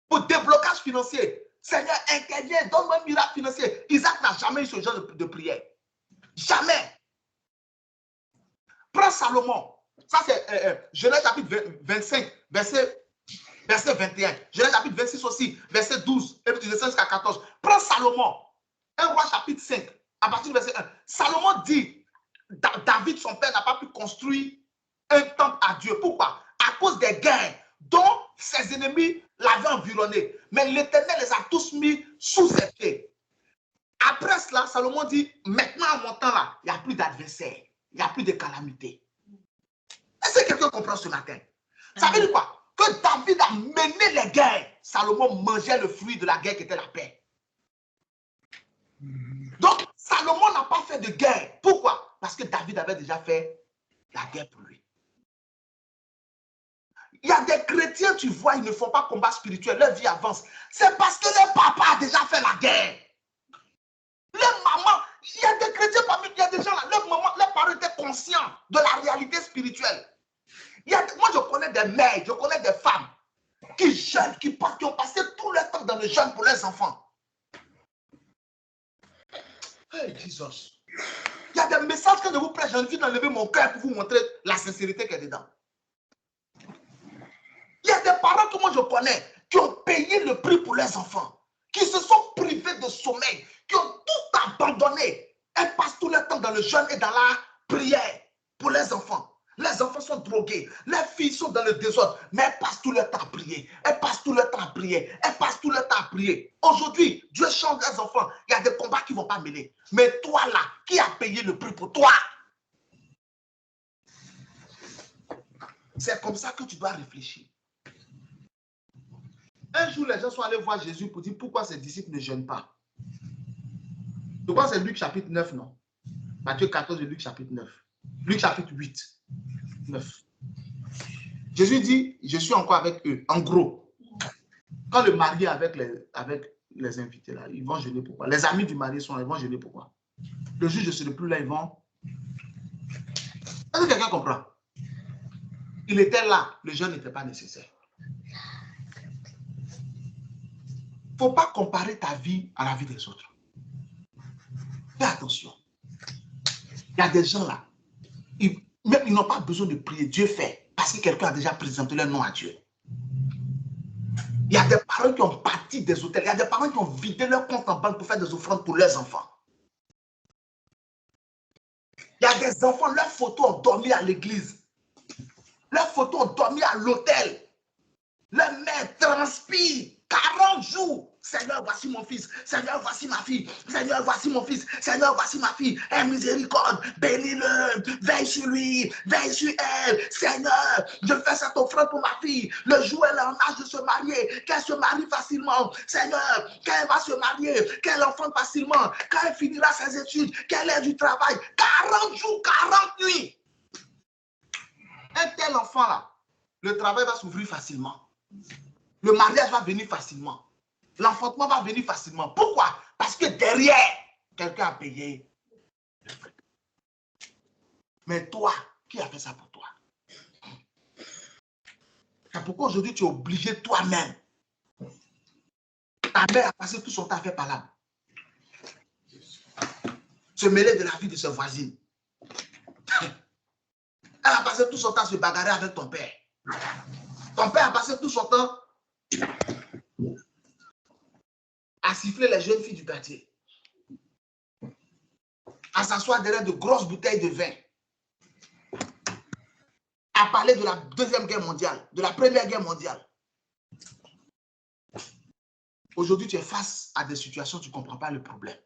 pour déblocage financier. Seigneur, interviens, donne-moi un miracle financier. Isaac n'a jamais eu ce genre de prière. Jamais. Prends Salomon. Ça, c'est Genèse chapitre 25, verset verset 21. Genèse chapitre 26 aussi, verset 12, et puis jusqu'à 14. Prends Salomon, 1 roi chapitre 5, à partir du verset 1. Salomon dit, David, son père, n'a pas pu construire un temple à Dieu. Pourquoi? À cause des guerres dont ses ennemis l'avaient environné. Mais l'Éternel les a tous mis sous ses pieds. Après cela, Salomon dit, maintenant en mon temps là, il n'y a plus d'adversaires, il n'y a plus de calamités. Est-ce que quelqu'un comprend ce matin? Ça veut dire quoi? Que David a mené les guerres. Salomon mangeait le fruit de la guerre qui était la paix. Donc, Salomon n'a pas fait de guerre. Pourquoi? Parce que David avait déjà fait la guerre pour lui. Il y a des chrétiens, tu vois, ils ne font pas combat spirituel, leur vie avance. C'est parce que leur papa a déjà fait la guerre. Leur maman, il y a des chrétiens parmi, il y a des gens là, leur maman, leurs parents étaient conscients de la réalité spirituelle. Moi, je connais des mères, je connais des femmes qui jeûnent, qui ont passé tout leur temps dans le jeûne pour leurs enfants. Hey, Jesus. Il y a des messages que je vous prête, j'ai envie d'enlever mon cœur pour vous montrer la sincérité qu'il y a dedans. Il y a des parents que moi je connais qui ont payé le prix pour leurs enfants, qui se sont privés de sommeil, qui ont tout abandonné. Elles passent tout leur temps dans le jeûne et dans la prière pour les enfants. Les enfants sont drogués, les filles sont dans le désordre, mais elles passent tout leur temps à prier. Elles passent tout leur temps à prier. Elles passent tout leur temps à prier. Aujourd'hui, Dieu change les enfants. Il y a des combats qui ne vont pas mêler. Mais toi là, qui a payé le prix pour toi? C'est comme ça que tu dois réfléchir. Un jour, les gens sont allés voir Jésus pour dire pourquoi ses disciples ne jeûnent pas. Je crois que c'est Luc chapitre 9, non? Matthieu 14 et Luc chapitre 9. Luc chapitre 8, 9. Jésus dit, je suis encore avec eux. En gros, quand le mari est avec les invités, là, ils vont jeûner pourquoi? Les amis du mari sont là, ils vont jeûner pourquoi? Le jour où je ne serai plus là, ils vont... Est-ce que quelqu'un comprend? Il était là, le jeûne n'était pas nécessaire. Il ne faut pas comparer ta vie à la vie des autres. Fais attention. Il y a des gens là, même ils n'ont pas besoin de prier. Dieu fait, parce que quelqu'un a déjà présenté leur nom à Dieu. Il y a des parents qui ont parti des hôtels. Il y a des parents qui ont vidé leur compte en banque pour faire des offrandes pour leurs enfants. Il y a des enfants, leurs photos ont dormi à l'église. Leurs photos ont dormi à l'hôtel. Leur mère transpire 40 jours. Seigneur, voici mon fils. Seigneur, voici ma fille. Seigneur, voici mon fils. Seigneur, voici ma fille. Aie miséricorde. Bénis-le. Veille sur lui. Veille sur elle. Seigneur, je fais cette offrande pour ma fille. Le jour où elle est en âge de se marier, qu'elle se marie facilement. Seigneur, qu'elle va se marier, qu'elle enfante facilement. Quand elle finira ses études, qu'elle ait du travail. 40 jours, 40 nuits. Un tel enfant là, le travail va s'ouvrir facilement. Le mariage va venir facilement. L'enfantement va venir facilement. Pourquoi? Parce que derrière, quelqu'un a payé le prix. Mais toi, qui a fait ça pour toi? C'est pourquoi aujourd'hui tu es obligé toi-même. Ta mère a passé tout son temps à faire palabre. Se mêler de la vie de ses voisines. Elle a passé tout son temps à se bagarrer avec ton père. Ton père a passé tout son temps à siffler les jeunes filles du quartier, à s'asseoir derrière de grosses bouteilles de vin, à parler de la Deuxième Guerre mondiale, de la Première Guerre mondiale. Aujourd'hui, tu es face à des situations, tu ne comprends pas le problème.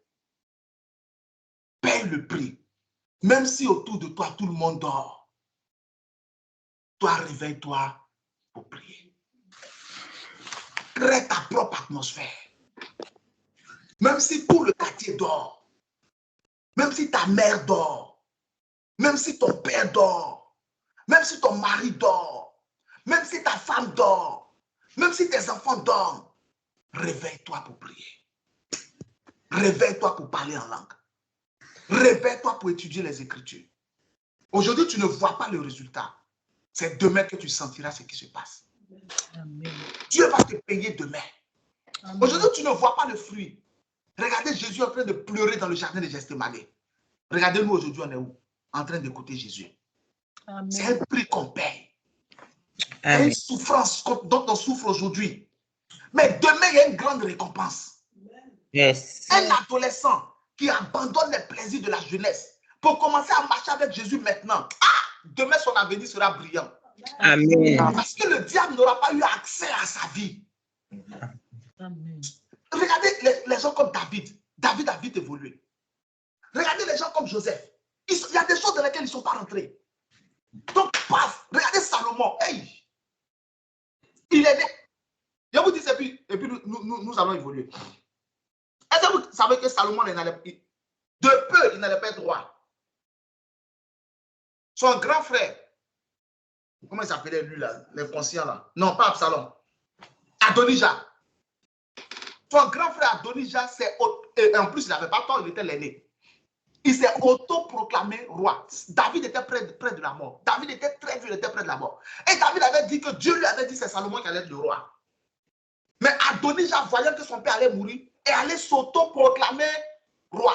Paye le prix. Même si autour de toi, tout le monde dort, toi, réveille-toi pour prier. Crée ta propre atmosphère. Même si tout le quartier dort, même si ta mère dort, même si ton père dort, même si ton mari dort, même si ta femme dort, même si tes enfants dorment, réveille-toi pour prier. Réveille-toi pour parler en langue. Réveille-toi pour étudier les Écritures. Aujourd'hui, tu ne vois pas le résultat. C'est demain que tu sentiras ce qui se passe. Amen. Dieu va te payer demain. Aujourd'hui, tu ne vois pas le fruit. Regardez Jésus en train de pleurer dans le jardin de Gethsémane. Regardez-nous aujourd'hui, on est où? En train d'écouter Jésus. C'est un prix qu'on paye. Il y a Amen. une souffrance dont on souffre aujourd'hui. Mais demain, il y a une grande récompense. Yes. Un adolescent qui abandonne les plaisirs de la jeunesse pour commencer à marcher avec Jésus maintenant. Demain, son avenir sera brillant. Amen. Parce que le diable n'aura pas eu accès à sa vie. Amen. Regardez les gens comme David. David a vite évolué. Regardez les gens comme Joseph. Il y a des choses dans lesquelles ils ne sont pas rentrés. Donc, paf, regardez Salomon. Hey, il est né. Je vous dis, et puis nous allons évoluer. Est-ce que vous savez que Salomon, de peu, il n'allait pas être roi. Son grand frère, comment il s'appelait lui là, l'inconscient là? Non, pas Absalom. Adonijah. Son grand frère Adonijah, et en plus, il n'avait pas tort, il était l'aîné. Il s'est autoproclamé roi. David était près de la mort. David était très vieux, il était près de la mort. Et David avait dit que Dieu lui avait dit que c'est Salomon qui allait être le roi. Mais Adonijah, voyant que son père allait mourir, et allait s'autoproclamer roi.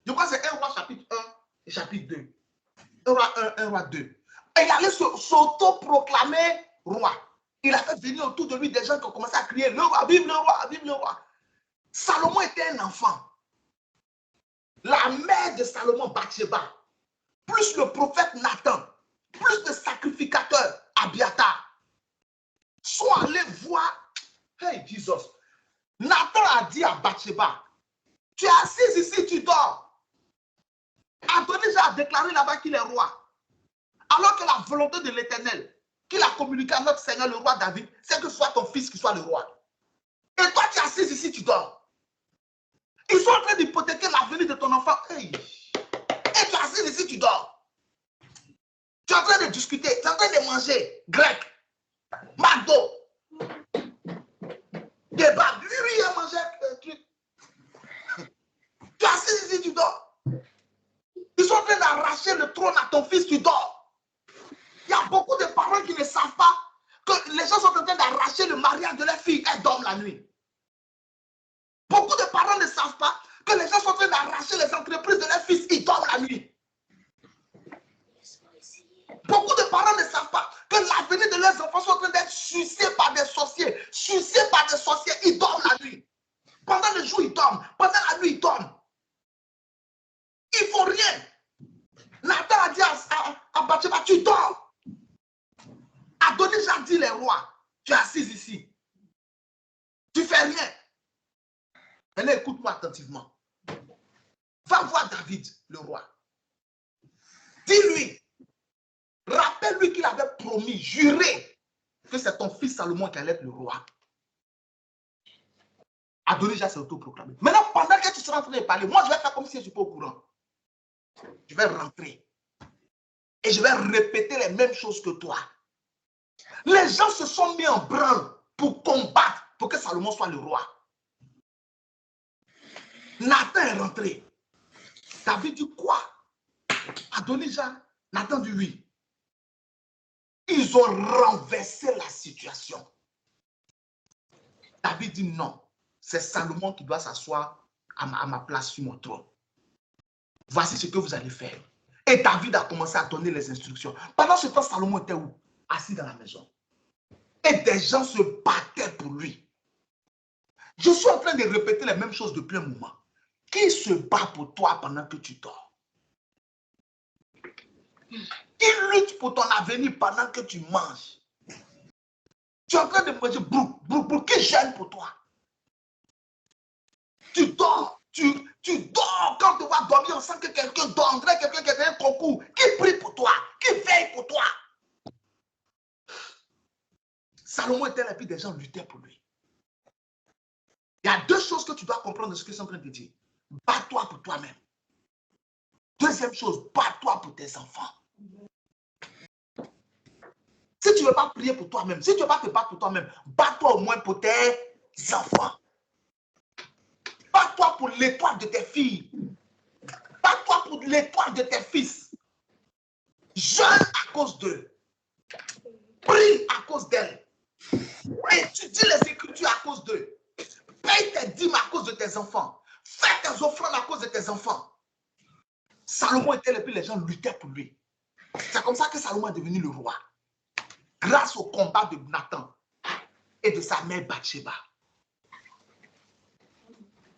Je crois que c'est 1 roi chapitre 1 et chapitre 2. 1 roi 1, 1 roi 2. Et il allait s'autoproclamer roi. Il a fait venir autour de lui des gens qui ont commencé à crier, le roi, vive le roi, vive le roi. Salomon était un enfant. La mère de Salomon, Bathsheba, plus le prophète Nathan, plus le sacrificateur Abiathar, sont allés voir. Hey, Jesus. Nathan a dit à Bathsheba, tu es assise ici, tu dors. Adonijah a déclaré là-bas qu'il est roi. Alors que la volonté de l'Éternel, qu'il a communiqué à notre Seigneur, le roi David, c'est que ce soit ton fils qui soit le roi. Et toi, tu es assise ici, tu dors. Ils sont en train d'hypothéquer l'avenir de ton enfant. Hey. Et tu es assise ici, tu dors. Tu es en train de discuter, tu es en train de manger grec, McDo, débat. Lui, il a mangé un truc. Tu es assis ici, tu dors. Ils sont en train d'arracher le trône à ton fils, tu dors. Il y a beaucoup de parents qui ne savent pas que les gens sont en train d'arracher le mariage de leur fille. Elles dorment la nuit. Beaucoup de parents ne savent pas que les gens sont en train d'arracher les entreprises de leurs fils. Ils dorment la nuit. Beaucoup de parents ne savent pas que l'avenir de leurs enfants sont en train d'être sucés par des sorciers. Sucés par des sorciers, ils dorment la nuit. Pendant le jour, ils dorment. Pendant la nuit, ils dorment. Ils ne font rien. Nathan a dit à Bathsheba, tu dors. Adonijah dit les rois, tu es assise ici. Tu fais rien. Maintenant, écoute-moi attentivement. Va voir David, le roi. Dis-lui, rappelle-lui qu'il avait promis, juré, que c'est ton fils Salomon qui allait être le roi. Adonijah s'est autoproclamé. Maintenant, pendant que tu seras en train de parler, moi, je vais faire comme si je ne suis pas au courant. Je vais rentrer. Et je vais répéter les mêmes choses que toi. Les gens se sont mis en branle pour combattre, pour que Salomon soit le roi. Nathan est rentré. David dit quoi? Adonijah, Nathan dit oui. Ils ont renversé la situation. David dit non. C'est Salomon qui doit s'asseoir à ma place sur mon trône. Voici ce que vous allez faire. Et David a commencé à donner les instructions. Pendant ce temps, Salomon était où? Assis dans la maison. Et des gens se battaient pour lui. Je suis en train de répéter les mêmes choses depuis un moment. Qui se bat pour toi pendant que tu dors? Qui lutte pour ton avenir pendant que tu manges? Tu es en train de manger brou. Qui gêne pour toi? Tu dors. Tu dors. Quand tu vas dormir, on sent que quelqu'un dort. On dirait quelqu'un qui a un concours. Qui prie pour toi? Qui veille pour toi? Salomon était là, puis des gens luttaient pour lui. Il y a deux choses que tu dois comprendre de ce que je suis en train de dire. Bats-toi pour toi-même. Deuxième chose, bats-toi pour tes enfants. Si tu ne veux pas prier pour toi-même, si tu ne veux pas te battre pour toi-même, bats-toi au moins pour tes enfants. Bats-toi pour l'étoile de tes filles. Bats-toi pour l'étoile de tes fils. Jeûne à cause d'eux. Prie à cause d'elles. Étudie les Écritures à cause d'eux. Paye tes dîmes à cause de tes enfants. Fais tes offrandes à cause de tes enfants. Salomon était là, puis les gens luttaient pour lui. C'est comme ça que Salomon est devenu le roi. grâce au combat de Nathan et de sa mère Bathsheba.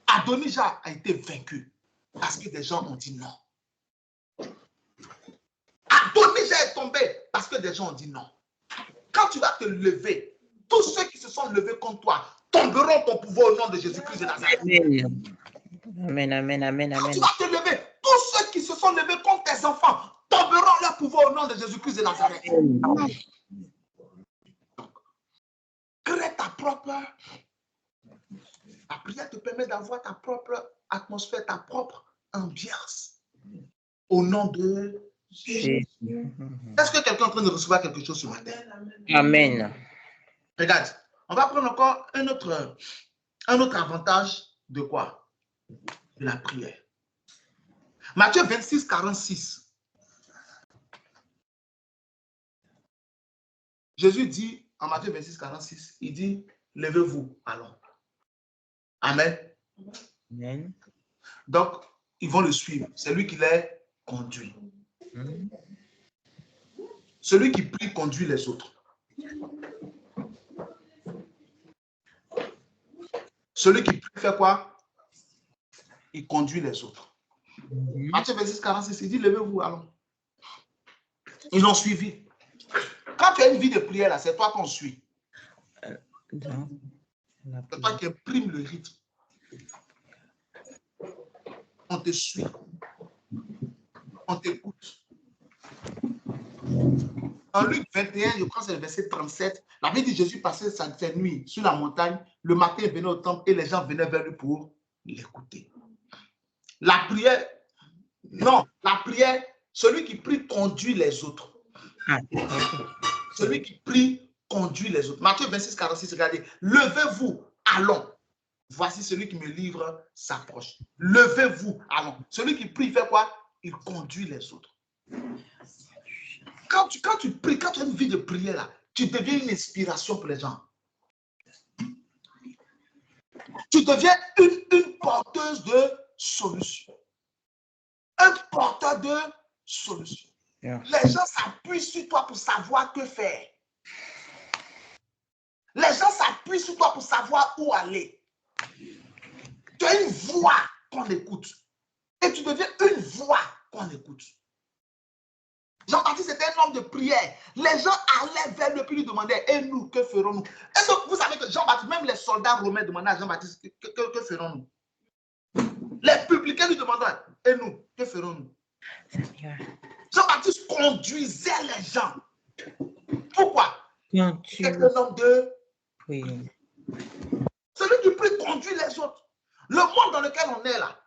Adonijah a été vaincu parce que des gens ont dit non. Adonijah est tombé parce que des gens ont dit non. Quand tu vas te lever, tous ceux qui se sont levés contre toi tomberont ton pouvoir au nom de Jésus-Christ de Nazareth. Amen, amen, amen, Quand tu amen. vas te lever, tous ceux qui se sont levés contre tes enfants tomberont leur pouvoir au nom de Jésus-Christ de Nazareth. Crée ta propre... La prière te permet d'avoir ta propre atmosphère, ta propre ambiance. Au nom de Jésus. Est-ce que quelqu'un est en train de recevoir quelque chose ce matin? Amen. Regarde, on va prendre encore un autre avantage de quoi? De la prière. Matthieu 26, 46. Jésus dit, en Matthieu 26, 46, il dit, levez-vous, allons. Amen. Amen. Donc, ils vont le suivre. C'est lui qui les conduit. Celui qui prie conduit les autres. Celui qui prie fait quoi? Il conduit les autres. Matthieu 26, 46, il dit, levez-vous, allons. Ils ont suivi. Quand tu as une vie de prière, là, c'est toi qu'on suit. C'est toi qui imprime le rythme. On te suit. On t'écoute. En Luc 21, je crois que c'est le verset 37, la Bible dit Jésus passait sa nuit sur la montagne, le matin il venait au temple et les gens venaient vers lui pour l'écouter. La prière, non, la prière, celui qui prie conduit les autres. Celui qui prie conduit les autres. Matthieu 26, 46, regardez, levez-vous, allons. Voici celui qui me livre s'approche. Levez-vous, allons. Celui qui prie fait quoi? Il conduit les autres. Quand tu pries, quand tu as une vie de prière, là, tu deviens une inspiration pour les gens. Tu deviens une porteuse de solutions. Un porteur de solutions. Yeah. Les gens s'appuient sur toi pour savoir que faire. Les gens s'appuient sur toi pour savoir où aller. Tu as une voix qu'on écoute. Et tu deviens une voix qu'on écoute. Jean-Baptiste était un homme de prière. Les gens allaient vers lui et lui demandaient, et nous, que ferons-nous? Et donc, vous savez que Jean-Baptiste, même les soldats romains demandaient à Jean-Baptiste, que ferons-nous? Les publicains lui demandaient, et nous, que ferons-nous? Jean-Baptiste conduisait les gens. Pourquoi? C'est un homme de prière. Celui qui prie conduit les autres. Le monde dans lequel on est là,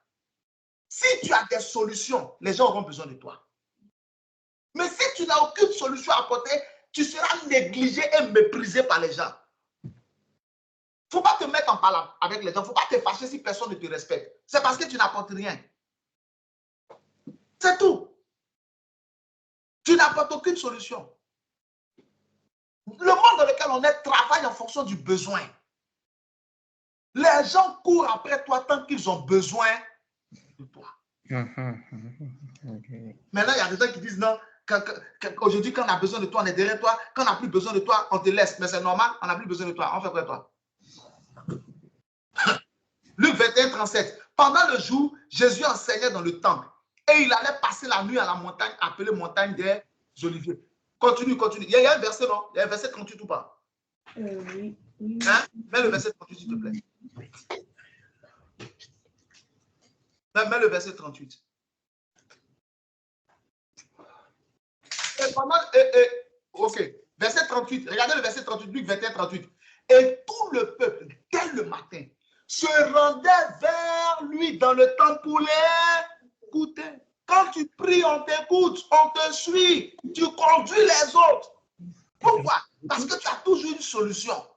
si tu as des solutions, les gens auront besoin de toi. Mais si tu n'as aucune solution à apporter, tu seras négligé et méprisé par les gens. Il ne faut pas te mettre en parole avec les gens. Il ne faut pas te fâcher si personne ne te respecte. C'est parce que tu n'apportes rien. C'est tout. Tu n'apportes aucune solution. Le monde dans lequel on est travaille en fonction du besoin. Les gens courent après toi tant qu'ils ont besoin de toi. Maintenant, il y a des gens qui disent non. Aujourd'hui, quand on a besoin de toi, on est derrière toi. Quand on n'a plus besoin de toi, on te laisse. Mais c'est normal, on n'a plus besoin de toi. On fait quoi toi? Luc 21, 37. Pendant le jour, Jésus enseignait dans le temple. Et il allait passer la nuit à la montagne, appelée montagne des Oliviers. Continue, continue. Il y a un verset, non? Il y a un verset 38 ou pas? Oui. Hein? Mets le verset 38, s'il te plaît. Mets le verset 38. Et pendant, ok, verset 38, regardez le verset 38, Luc 21, 38. Et tout le peuple, dès le matin, se rendait vers lui dans le temple pour l'écouter. Quand tu pries, on t'écoute, on te suit, tu conduis les autres. Pourquoi? Parce que tu as toujours une solution.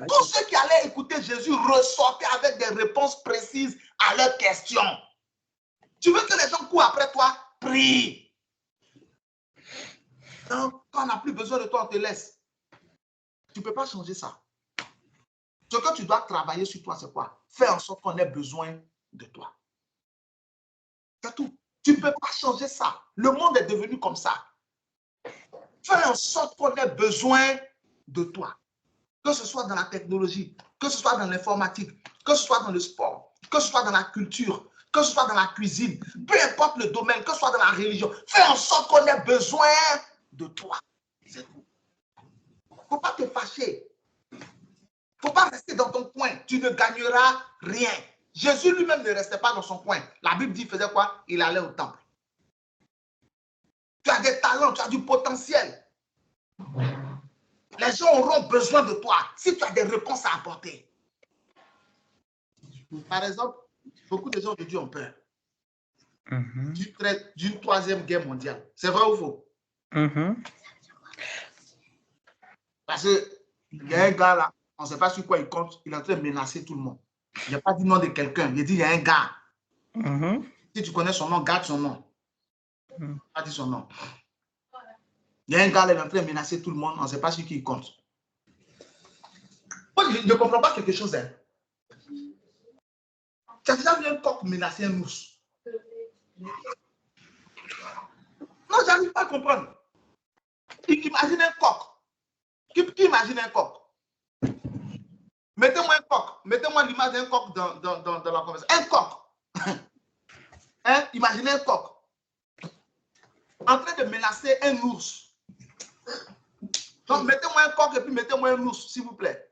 Tous ceux qui allaient écouter Jésus ressortaient avec des réponses précises à leurs questions. Tu veux que les gens courent après toi? Prie. Donc, quand on n'a plus besoin de toi, on te laisse. Tu ne peux pas changer ça. Ce que tu dois travailler sur toi, c'est quoi? Faire en sorte qu'on ait besoin de toi. C'est tout. Tu ne peux pas changer ça. Le monde est devenu comme ça. Faire en sorte qu'on ait besoin de toi. Que ce soit dans la technologie, que ce soit dans l'informatique, que ce soit dans le sport, que ce soit dans la culture, que ce soit dans la cuisine, peu importe le domaine, que ce soit dans la religion, fais en sorte qu'on ait besoin de toi. C'est tout. Il ne faut pas te fâcher. Il ne faut pas rester dans ton coin. Tu ne gagneras rien. Jésus lui-même ne restait pas dans son coin. La Bible dit, il faisait quoi? Il allait au temple. Tu as des talents, tu as du potentiel. Les gens auront besoin de toi si tu as des réponses à apporter. Par exemple, beaucoup de gens aujourd'hui ont peur d'une troisième guerre mondiale. C'est vrai ou faux? Parce qu'il y a un gars là, on ne sait pas sur quoi il compte, il est en train de menacer tout le monde. Il n'a pas dit le nom de quelqu'un, il a dit il y a un gars. Si tu connais son nom, garde son nom. Il n'a pas dit son nom. Il y a un gars là, il est en train de menacer tout le monde, on ne sait pas sur qui il compte. Moi, je ne comprends pas quelque chose. Hein. Tu as déjà vu un coq menacer un ours? Non, je n'arrive pas à comprendre. Imagine un coq. Qui imagine un coq? Mettez-moi un coq. Mettez-moi l'image d'un coq dans la conversation. Un coq. Hein? Imaginez un coq en train de menacer un ours. Donc, mettez-moi un coq et puis mettez-moi un ours, s'il vous plaît.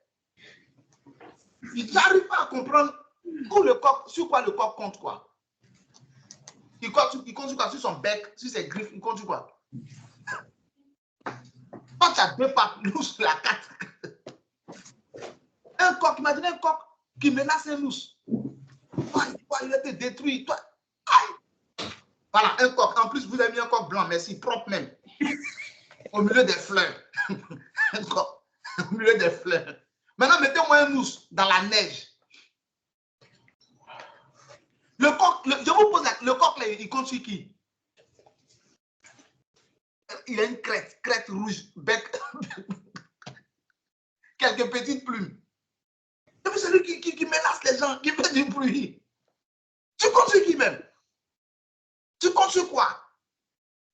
Je n'arrive pas à comprendre où le coq, sur quoi le coq compte quoi. Il compte sur quoi? Sur son bec, sur ses griffes, il compte sur quoi? Quand tu as deux pattes, l'ours, la quatre. Un coq, imaginez un coq qui menace un ours. Il a été détruit. Toi. Aïe. Voilà, un coq. En plus, vous avez mis un coq blanc, merci, propre même. Au milieu des fleurs. Un coq. Au milieu des fleurs. Maintenant, mettez-moi un ours dans la neige. Le coq, je vous pose le coq, là, il compte sur qui? Il a une crête rouge, bec, quelques petites plumes. Et puis celui qui menace les gens, qui fait du bruit. Tu comptes sur qui même? Tu comptes sur quoi?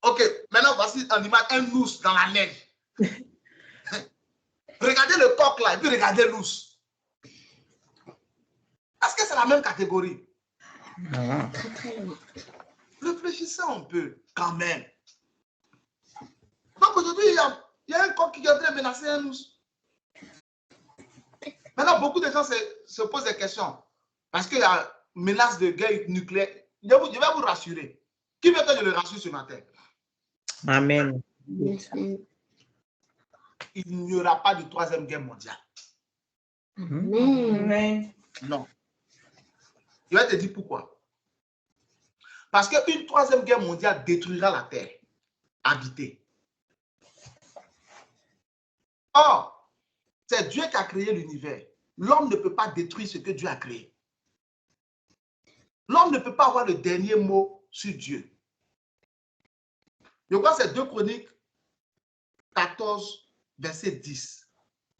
Ok, maintenant voici un image, un ours dans la neige. Regardez le coq là, et puis regardez l'ours. Est-ce que c'est la même catégorie? Réfléchissez un peu, quand même. Donc aujourd'hui, il y a un coq qui est en train de menacer un ours. Maintenant, beaucoup de gens se posent des questions. Parce qu'il y a une menace de guerre nucléaire. Je vais vous rassurer. Qui veut que je le rassure ce matin? Amen. Il n'y aura pas de troisième guerre mondiale. Amen. Non. Je vais te dire pourquoi. Parce qu'une troisième guerre mondiale détruira la terre habitée. Or, c'est Dieu qui a créé l'univers. L'homme ne peut pas détruire ce que Dieu a créé. L'homme ne peut pas avoir le dernier mot sur Dieu. Je crois que c'est 2 Chroniques 14, verset 10.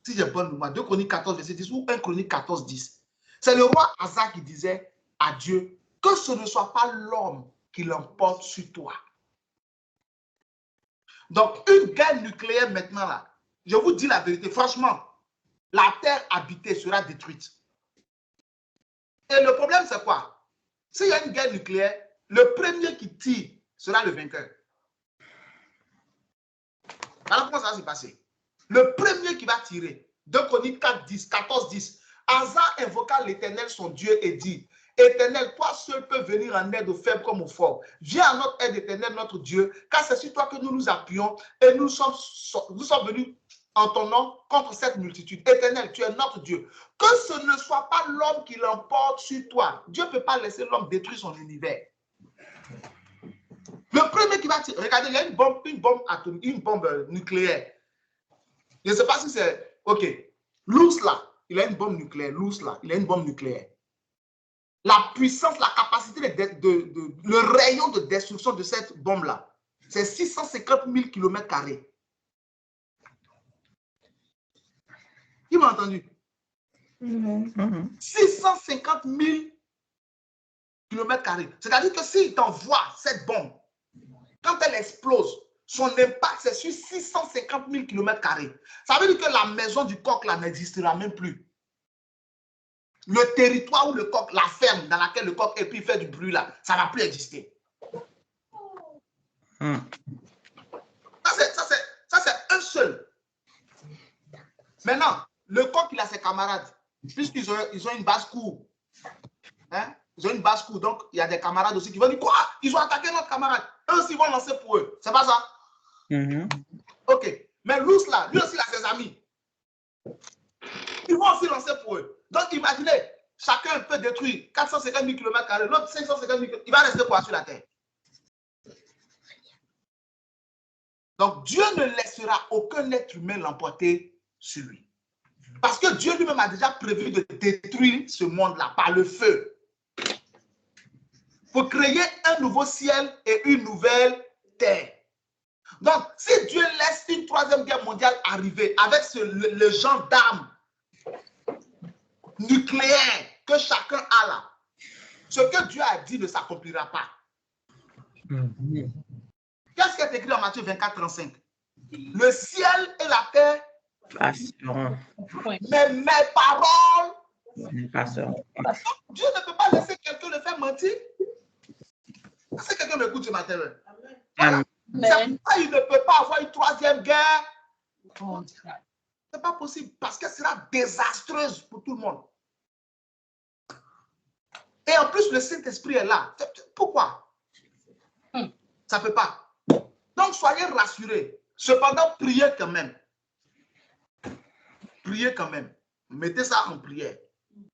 Si j'ai bonne mémoire, 2 Chroniques 14, verset 10 ou 1 Chronique 14, 10. C'est le roi Asa qui disait à Dieu que ce ne soit pas l'homme qui l'emporte sur toi. Donc, une guerre nucléaire maintenant, là, je vous dis la vérité, franchement, la terre habitée sera détruite. Et le problème, c'est quoi? S'il y a une guerre nucléaire, le premier qui tire sera le vainqueur. Alors, comment ça va se passer? Le premier qui va tirer, 2 Chroniques 4, 10, 14, 10, Asa invoqua l'Éternel, son Dieu, et dit, Éternel, toi seul peux venir en aide aux faibles comme aux forts. Viens à notre aide, Éternel, notre Dieu, car c'est sur toi que nous nous appuyons et nous sommes venus en ton nom contre cette multitude. Éternel, tu es notre Dieu. Que ce ne soit pas l'homme qui l'emporte sur toi. Dieu ne peut pas laisser l'homme détruire son univers. Le premier qui va tirer, regardez, il y a une bombe atomique, une bombe nucléaire. Je ne sais pas si c'est... Ok. L'ours là, il a une bombe nucléaire. L'ours là, il a une bombe nucléaire. La puissance, la capacité, le rayon de destruction de cette bombe-là, c'est 650 000 km². Qui m'a entendu? 650 000 km². C'est-à-dire que s'il t'envoie cette bombe, quand elle explose, son impact, c'est sur 650 000 km². Ça veut dire que la maison du coq là n'existera même plus. Le territoire où le coq, la ferme dans laquelle le coq et puis fait du bruit là, ça ne va plus exister. Ça, c'est un seul. Maintenant, le coq, il a ses camarades. Puisqu'ils ont une basse-cour. Hein? Ils ont une basse-cour. Donc, il y a des camarades aussi qui vont dire quoi? Ils ont attaqué notre camarade. Eux aussi, ils vont lancer pour eux. C'est pas ça? OK. Mais Lous, là, lui aussi, il a ses amis. Ils vont aussi lancer pour eux. Donc, imaginez, chacun peut détruire 450 000 km², l'autre 550 000 km². Il va rester quoi sur la terre? Donc, Dieu ne laissera aucun être humain l'emporter sur lui. Parce que Dieu lui-même a déjà prévu de détruire ce monde-là par le feu. Pour créer un nouveau ciel et une nouvelle terre. Donc, si Dieu laisse une troisième guerre mondiale arriver avec le genre d'armes nucléaires que chacun a là, ce que Dieu a dit ne s'accomplira pas. Qu'est-ce qui est écrit en Matthieu 24, 35? Le ciel et la terre passeront. Mais mes paroles Passeront. Dieu ne peut pas laisser quelqu'un le faire mentir. Est-ce que quelqu'un m'écoute ce matin? Voilà. C'est pourquoi il ne peut pas avoir une troisième guerre. C'est pas possible parce qu'elle sera désastreuse pour tout le monde. Et en plus, le Saint-Esprit est là. Pourquoi? Ça ne peut pas. Donc, soyez rassurés. Cependant, priez quand même. Priez quand même. Mettez ça en prière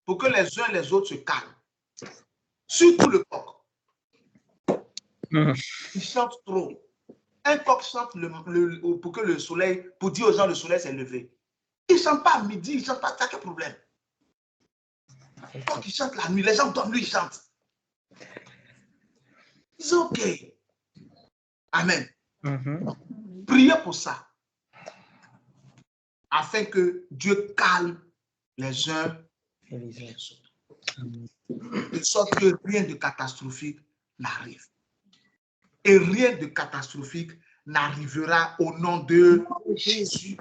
pour que les uns et les autres se calment. Surtout le coq. Il chante trop. Un coq chante pour que le soleil, pour dire aux gens le soleil s'est levé. Il ne chante pas à midi, il ne chante pas. T'as quel problème? Le coq il chante la nuit, les gens dorment, lui il chante. C'est OK. Amen. Priez pour ça. Afin que Dieu calme les uns et les autres. De sorte que rien de catastrophique n'arrive. Et rien de catastrophique n'arrivera au nom de Jésus.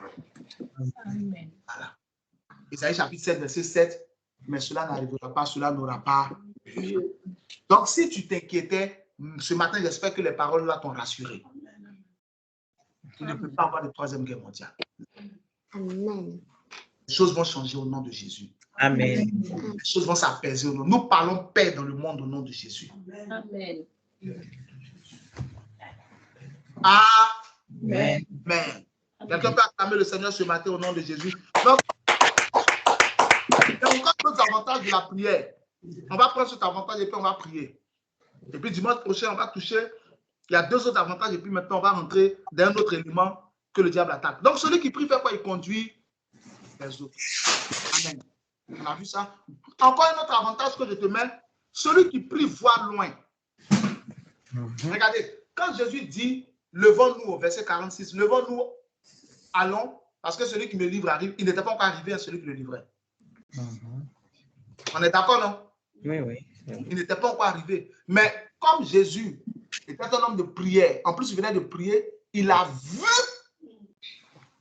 Amen. Voilà. Isaïe chapitre 7, verset 7. Mais cela n'arrivera pas, cela n'aura pas lieu. Donc, si tu t'inquiétais, ce matin, j'espère que les paroles là t'ont rassuré. Il ne peut pas avoir de troisième guerre mondiale. Amen. Les choses vont changer au nom de Jésus. Amen. Les choses vont s'apaiser au nom. Nous parlons paix dans le monde au nom de Jésus. Amen. Amen. Amen. Quelqu'un peut acclamer le Seigneur ce matin au nom de Jésus. Donc, il y a encore d'autres avantages de la prière. On va prendre cet avantage et puis on va prier. Et puis dimanche prochain, on va toucher. Il y a deux autres avantages et puis maintenant, on va rentrer dans un autre élément que le diable attaque. Donc, celui qui prie fait quoi? Il conduit les autres. Amen. On a vu ça. Encore un autre avantage que je te mets. Celui qui prie voit loin. Regardez, quand Jésus dit, levons-nous au verset 46, levons-nous, allons, parce que celui qui me livre arrive. Il n'était pas encore arrivé à celui qui le livrait. On est d'accord, non? Oui, oui. Il n'était pas encore arrivé. Mais comme Jésus était un homme de prière, en plus il venait de prier, il a vu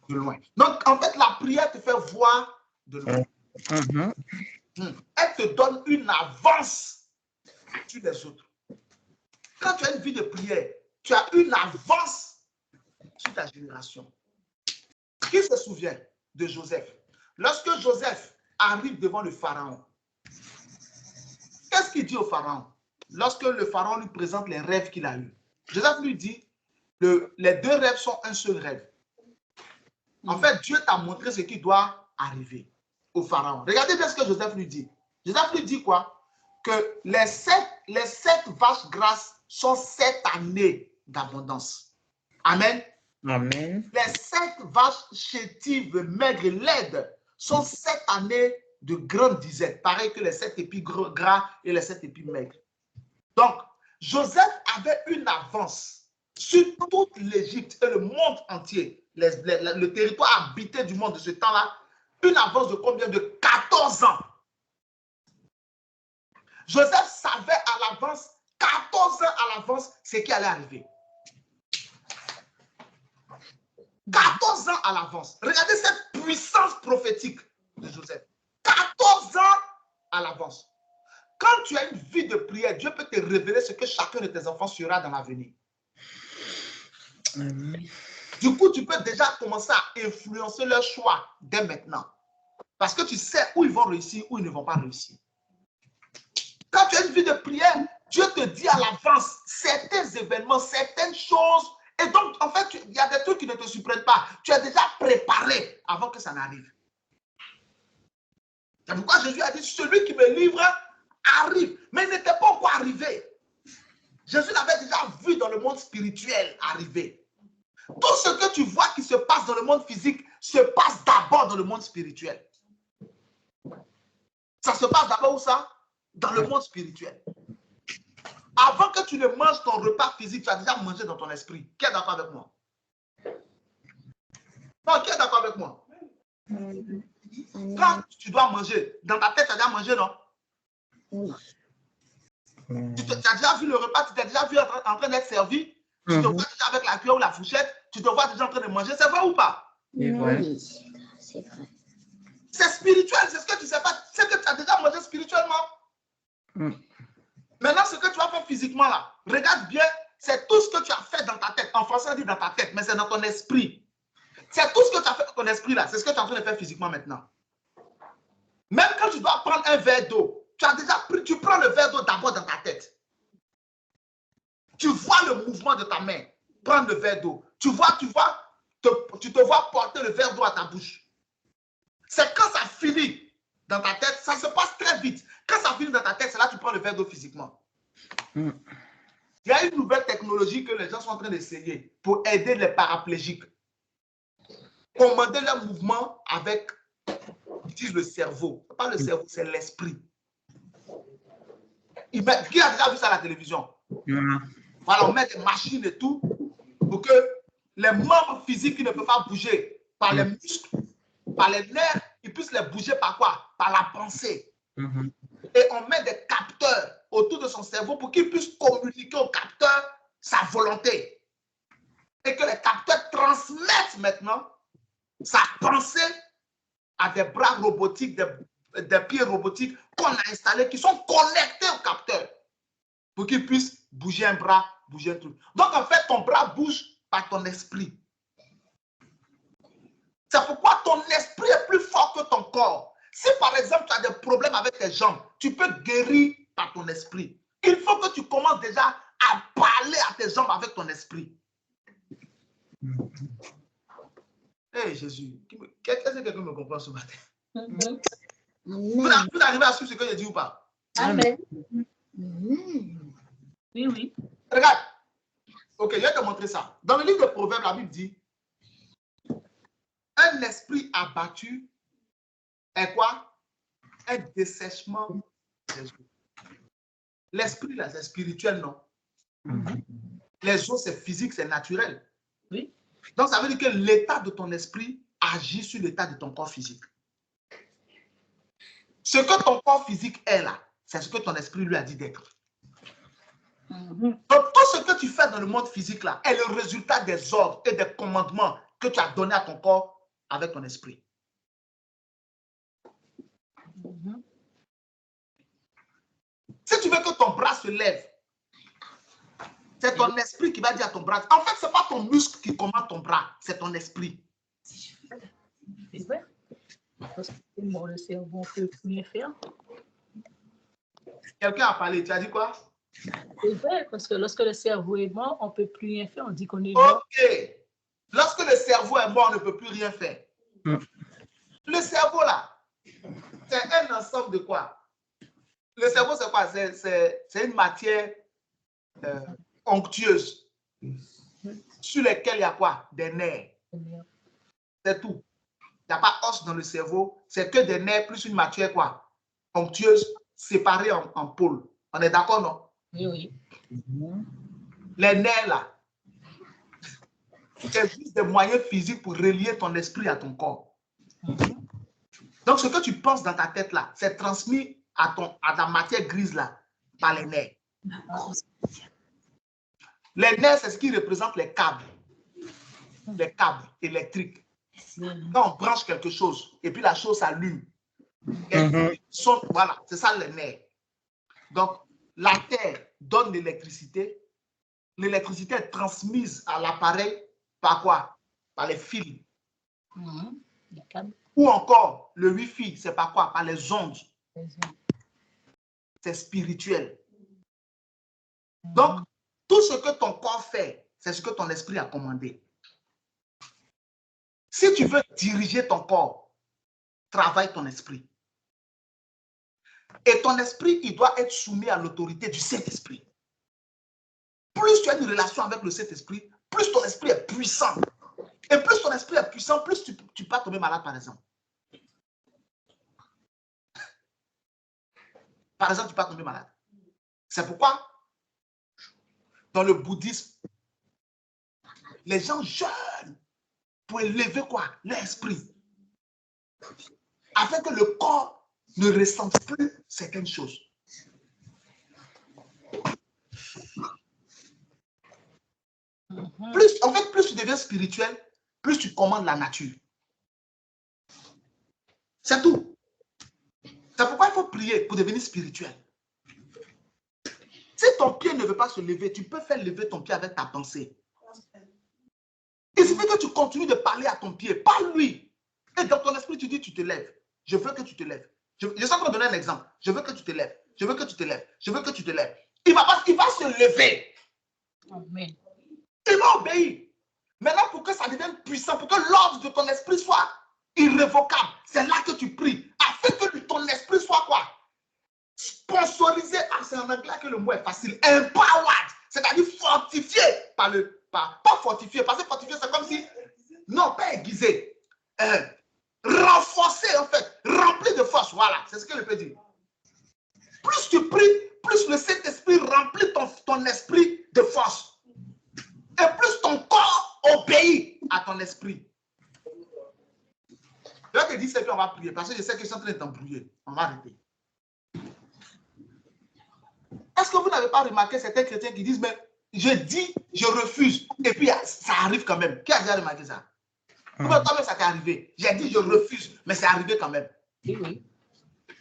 de loin. Donc, en fait, la prière te fait voir de loin. Elle te donne une avance sur les autres. Quand tu as une vie de prière, tu as une avance sur ta génération. Qui se souvient de Joseph? Lorsque Joseph arrive devant le pharaon, qu'est-ce qu'il dit au pharaon? Lorsque le pharaon lui présente les rêves qu'il a eus, Joseph lui dit, les deux rêves sont un seul rêve. En fait, Dieu t'a montré ce qui doit arriver au pharaon. Regardez bien ce que Joseph lui dit. Joseph lui dit quoi? Que les sept vaches grasses sont 7 années d'abondance. Amen. Amen. Les 7 vaches chétives, maigres et laides sont 7 années de grande disette, pareil que les 7 épis gras et les 7 épis maigres. Donc, Joseph avait une avance sur toute l'Égypte et le monde entier, le territoire habité du monde de ce temps-là, une avance de combien? De 14 ans. Joseph savait à l'avance, 14 ans à l'avance, ce qui allait arriver. 14 ans à l'avance. Regardez cette puissance prophétique de Joseph. 14 ans à l'avance. Quand tu as une vie de prière, Dieu peut te révéler ce que chacun de tes enfants sera dans l'avenir. Du coup, tu peux déjà commencer à influencer leur choix dès maintenant. Parce que tu sais où ils vont réussir, où ils ne vont pas réussir. Quand tu as une vie de prière, Dieu te dit à l'avance certains événements, certaines choses. Et donc, en fait, il y a des trucs qui ne te surprennent pas. Tu es déjà préparé avant que ça n'arrive. C'est pourquoi Jésus a dit, celui qui me livre arrive. Mais il n'était pas encore arrivé. Jésus l'avait déjà vu dans le monde spirituel arriver. Tout ce que tu vois qui se passe dans le monde physique se passe d'abord dans le monde spirituel. Ça se passe d'abord où ça? Dans le monde spirituel. Avant que tu ne manges ton repas physique, tu as déjà mangé dans ton esprit. Qui est d'accord avec moi? Non, qui est d'accord avec moi? Quand tu dois manger, dans ta tête, tu as déjà mangé, non? Tu as déjà vu le repas, tu t'es déjà vu en train d'être servi. Tu te vois déjà avec la cuillère ou la fourchette, tu te vois déjà en train de manger. C'est vrai ou pas? Oui, c'est vrai. C'est spirituel, c'est ce que tu sais pas. C'est que tu as déjà mangé spirituellement. Maintenant, ce que tu vas faire physiquement là, regarde bien, c'est tout ce que tu as fait dans ta tête. En français, on dit dans ta tête, mais c'est dans ton esprit. C'est tout ce que tu as fait dans ton esprit là, c'est ce que tu es en train de faire physiquement maintenant. Même quand tu dois prendre un verre d'eau, tu as déjà pris, tu prends le verre d'eau d'abord dans ta tête. Tu vois le mouvement de ta main, prendre le verre d'eau. Tu te vois porter le verre d'eau à ta bouche. C'est quand ça finit dans ta tête, ça se passe très vite. Quand ça finit dans ta tête, c'est là que tu prends le verre d'eau physiquement. Il y a une nouvelle technologie que les gens sont en train d'essayer pour aider les paraplégiques. Commander leur mouvement avec, ils utilisent le cerveau. Ce n'est pas le cerveau, c'est l'esprit. Qui a déjà vu ça à la télévision? Voilà, on met des machines et tout pour que les membres physiques qui ne peuvent pas bouger par les muscles, par les nerfs, ils puissent les bouger par quoi? Par la pensée. Et on met des capteurs autour de son cerveau pour qu'il puisse communiquer au capteur sa volonté. Et que les capteurs transmettent maintenant sa pensée à des bras robotiques, des pieds robotiques qu'on a installés, qui sont connectés au capteur pour qu'ils puissent bouger un bras, bouger un truc. Donc en fait, ton bras bouge par ton esprit. C'est pourquoi ton esprit est plus fort que ton corps. Si par exemple tu as des problèmes avec tes jambes, tu peux guérir par ton esprit. Il faut que tu commences déjà à parler à tes jambes avec ton esprit. Hey Jésus, est-ce que quelqu'un me comprend ce matin? Vous arrivez à suivre ce que je dis ou pas? Amen. Oui, oui. Regarde. Ok, je vais te montrer ça. Dans le livre de Proverbes, la Bible dit un esprit abattu est quoi? Un dessèchement des eaux. L'esprit, là, c'est spirituel, non? Les eaux, c'est physique, c'est naturel. Oui. Donc, ça veut dire que l'état de ton esprit agit sur l'état de ton corps physique. Ce que ton corps physique est là, c'est ce que ton esprit lui a dit d'être. Donc, tout ce que tu fais dans le monde physique là est le résultat des ordres et des commandements que tu as donnés à ton corps avec ton esprit. Si tu veux que ton bras se lève, c'est ton esprit qui va dire à ton bras. En fait, ce n'est pas ton muscle qui commande ton bras, c'est ton esprit. C'est vrai. Parce que le cerveau ne peut plus rien faire. Quelqu'un a parlé, tu as dit quoi? C'est vrai, parce que lorsque le cerveau est mort, on ne peut plus rien faire. On dit qu'on est mort. Ok. Lorsque le cerveau est mort, on ne peut plus rien faire. Le cerveau, là, c'est un ensemble de quoi? Le cerveau, c'est quoi? C'est une matière onctueuse sur laquelle il y a quoi? Des nerfs. C'est tout. Il n'y a pas os dans le cerveau. C'est que des nerfs plus une matière quoi? Onctueuse séparée en pôles. On est d'accord, non? Oui, oui. Les nerfs, là, c'est juste des moyens physiques pour relier ton esprit à ton corps. Donc, ce que tu penses dans ta tête, là, c'est transmis à ta matière grise, là, par les nerfs. Les nerfs, c'est ce qui représente les câbles. les câbles électriques. Quand on branche quelque chose et puis la chose s'allume, voilà, c'est ça les nerfs. Donc, la Terre donne l'électricité. L'électricité est transmise à l'appareil par quoi? Par les fils. Ou encore, le Wi-Fi, c'est par quoi? Par les ondes. C'est spirituel. Donc, tout ce que ton corps fait, c'est ce que ton esprit a commandé. Si tu veux diriger ton corps, travaille ton esprit. Et ton esprit, il doit être soumis à l'autorité du Saint-Esprit. Plus tu as une relation avec le Saint-Esprit, plus ton esprit est puissant. Et plus ton esprit est puissant, plus tu peux tomber malade, par exemple. Par exemple, tu peux tomber malade. C'est pourquoi, dans le bouddhisme, les gens jeûnent pour élever quoi? L'esprit. Afin que le corps ne ressente plus certaines choses. Plus tu deviens spirituel, plus tu commandes la nature. C'est tout. C'est pourquoi il faut prier pour devenir spirituel. Si ton pied ne veut pas se lever, tu peux faire lever ton pied avec ta pensée. Il suffit que tu continues de parler à ton pied, pas lui. Et dans ton esprit, tu dis, tu te lèves. Je veux que tu te lèves. Je suis en train de donner un exemple. Je veux que tu te lèves. Je veux que tu te lèves. Je veux que tu te lèves. Il va se lever. Amen. Il va obéir. Maintenant, pour que ça devienne puissant, pour que l'ordre de ton esprit soit irrévocable, c'est là que tu pries. Afin que ton esprit soit quoi? Sponsorisé. Ah, c'est en anglais que le mot est facile. Empowered. C'est-à-dire fortifié par le... Pas fortifié, parce que fortifié, c'est comme si... Non, pas aiguisé. Renforcé, en fait. Rempli de force. Voilà, c'est ce que je peux dire. Plus tu pries, plus le Saint-Esprit remplit ton esprit de force. Et plus ton corps obéit à ton esprit. Je vais te dire, c'est qu'on va prier, parce que je sais que je suis en train de t'embrouiller. On va arrêter. Est-ce que vous n'avez pas remarqué certains chrétiens qui disent, mais je dis, je refuse, et puis ça arrive quand même. Qui a déjà remarqué ça? Toi-même, ça t'est arrivé. J'ai dit, je refuse, mais c'est arrivé quand même. Oui.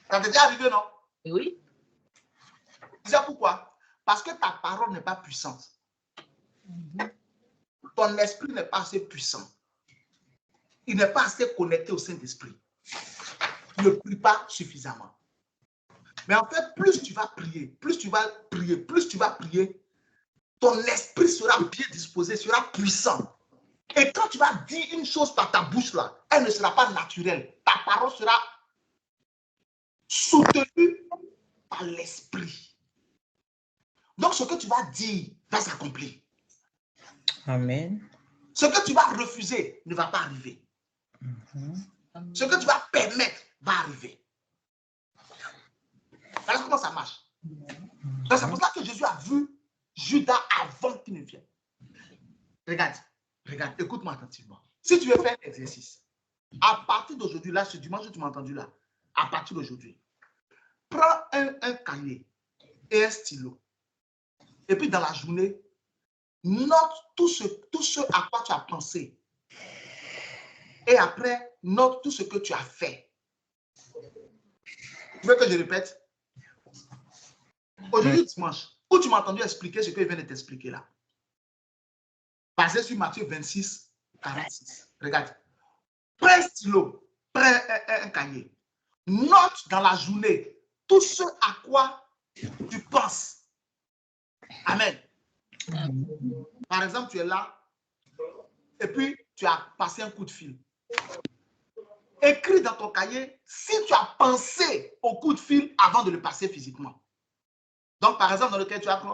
Ça t'est déjà arrivé, non? Oui. C'est pourquoi? Parce que ta parole n'est pas puissante. Ton esprit n'est pas assez puissant. Il n'est pas assez connecté au Saint-Esprit. Tu ne pries pas suffisamment. Mais en fait, plus tu vas prier, ton esprit sera bien disposé, sera puissant. Et quand tu vas dire une chose par ta bouche là, elle ne sera pas naturelle. Ta parole sera soutenue par l'esprit. Donc, ce que tu vas dire va s'accomplir. Amen. Ce que tu vas refuser ne va pas arriver. Ce que tu vas permettre va arriver. Voilà comment ça marche. Donc, c'est pour ça que Jésus a vu Judas avant qu'il ne vienne. Regarde, écoute-moi attentivement. Si tu veux faire un exercice, à partir d'aujourd'hui, là, ce dimanche, tu m'as entendu là, à partir d'aujourd'hui, prends un cahier et un stylo. Et puis, dans la journée, note tout ce à quoi tu as pensé. Et après, note tout ce que tu as fait. Tu veux que je répète? Aujourd'hui, dimanche, où tu m'as entendu expliquer ce que je viens de t'expliquer là. Basé sur Matthieu 26, 46. Regarde. Prends un stylo, prends un cahier. Note dans la journée tout ce à quoi tu penses. Amen. Par exemple, tu es là et puis tu as passé un coup de fil. Écris dans ton cahier si tu as pensé au coup de fil avant de le passer physiquement. Donc, par exemple, dans lequel tu as pris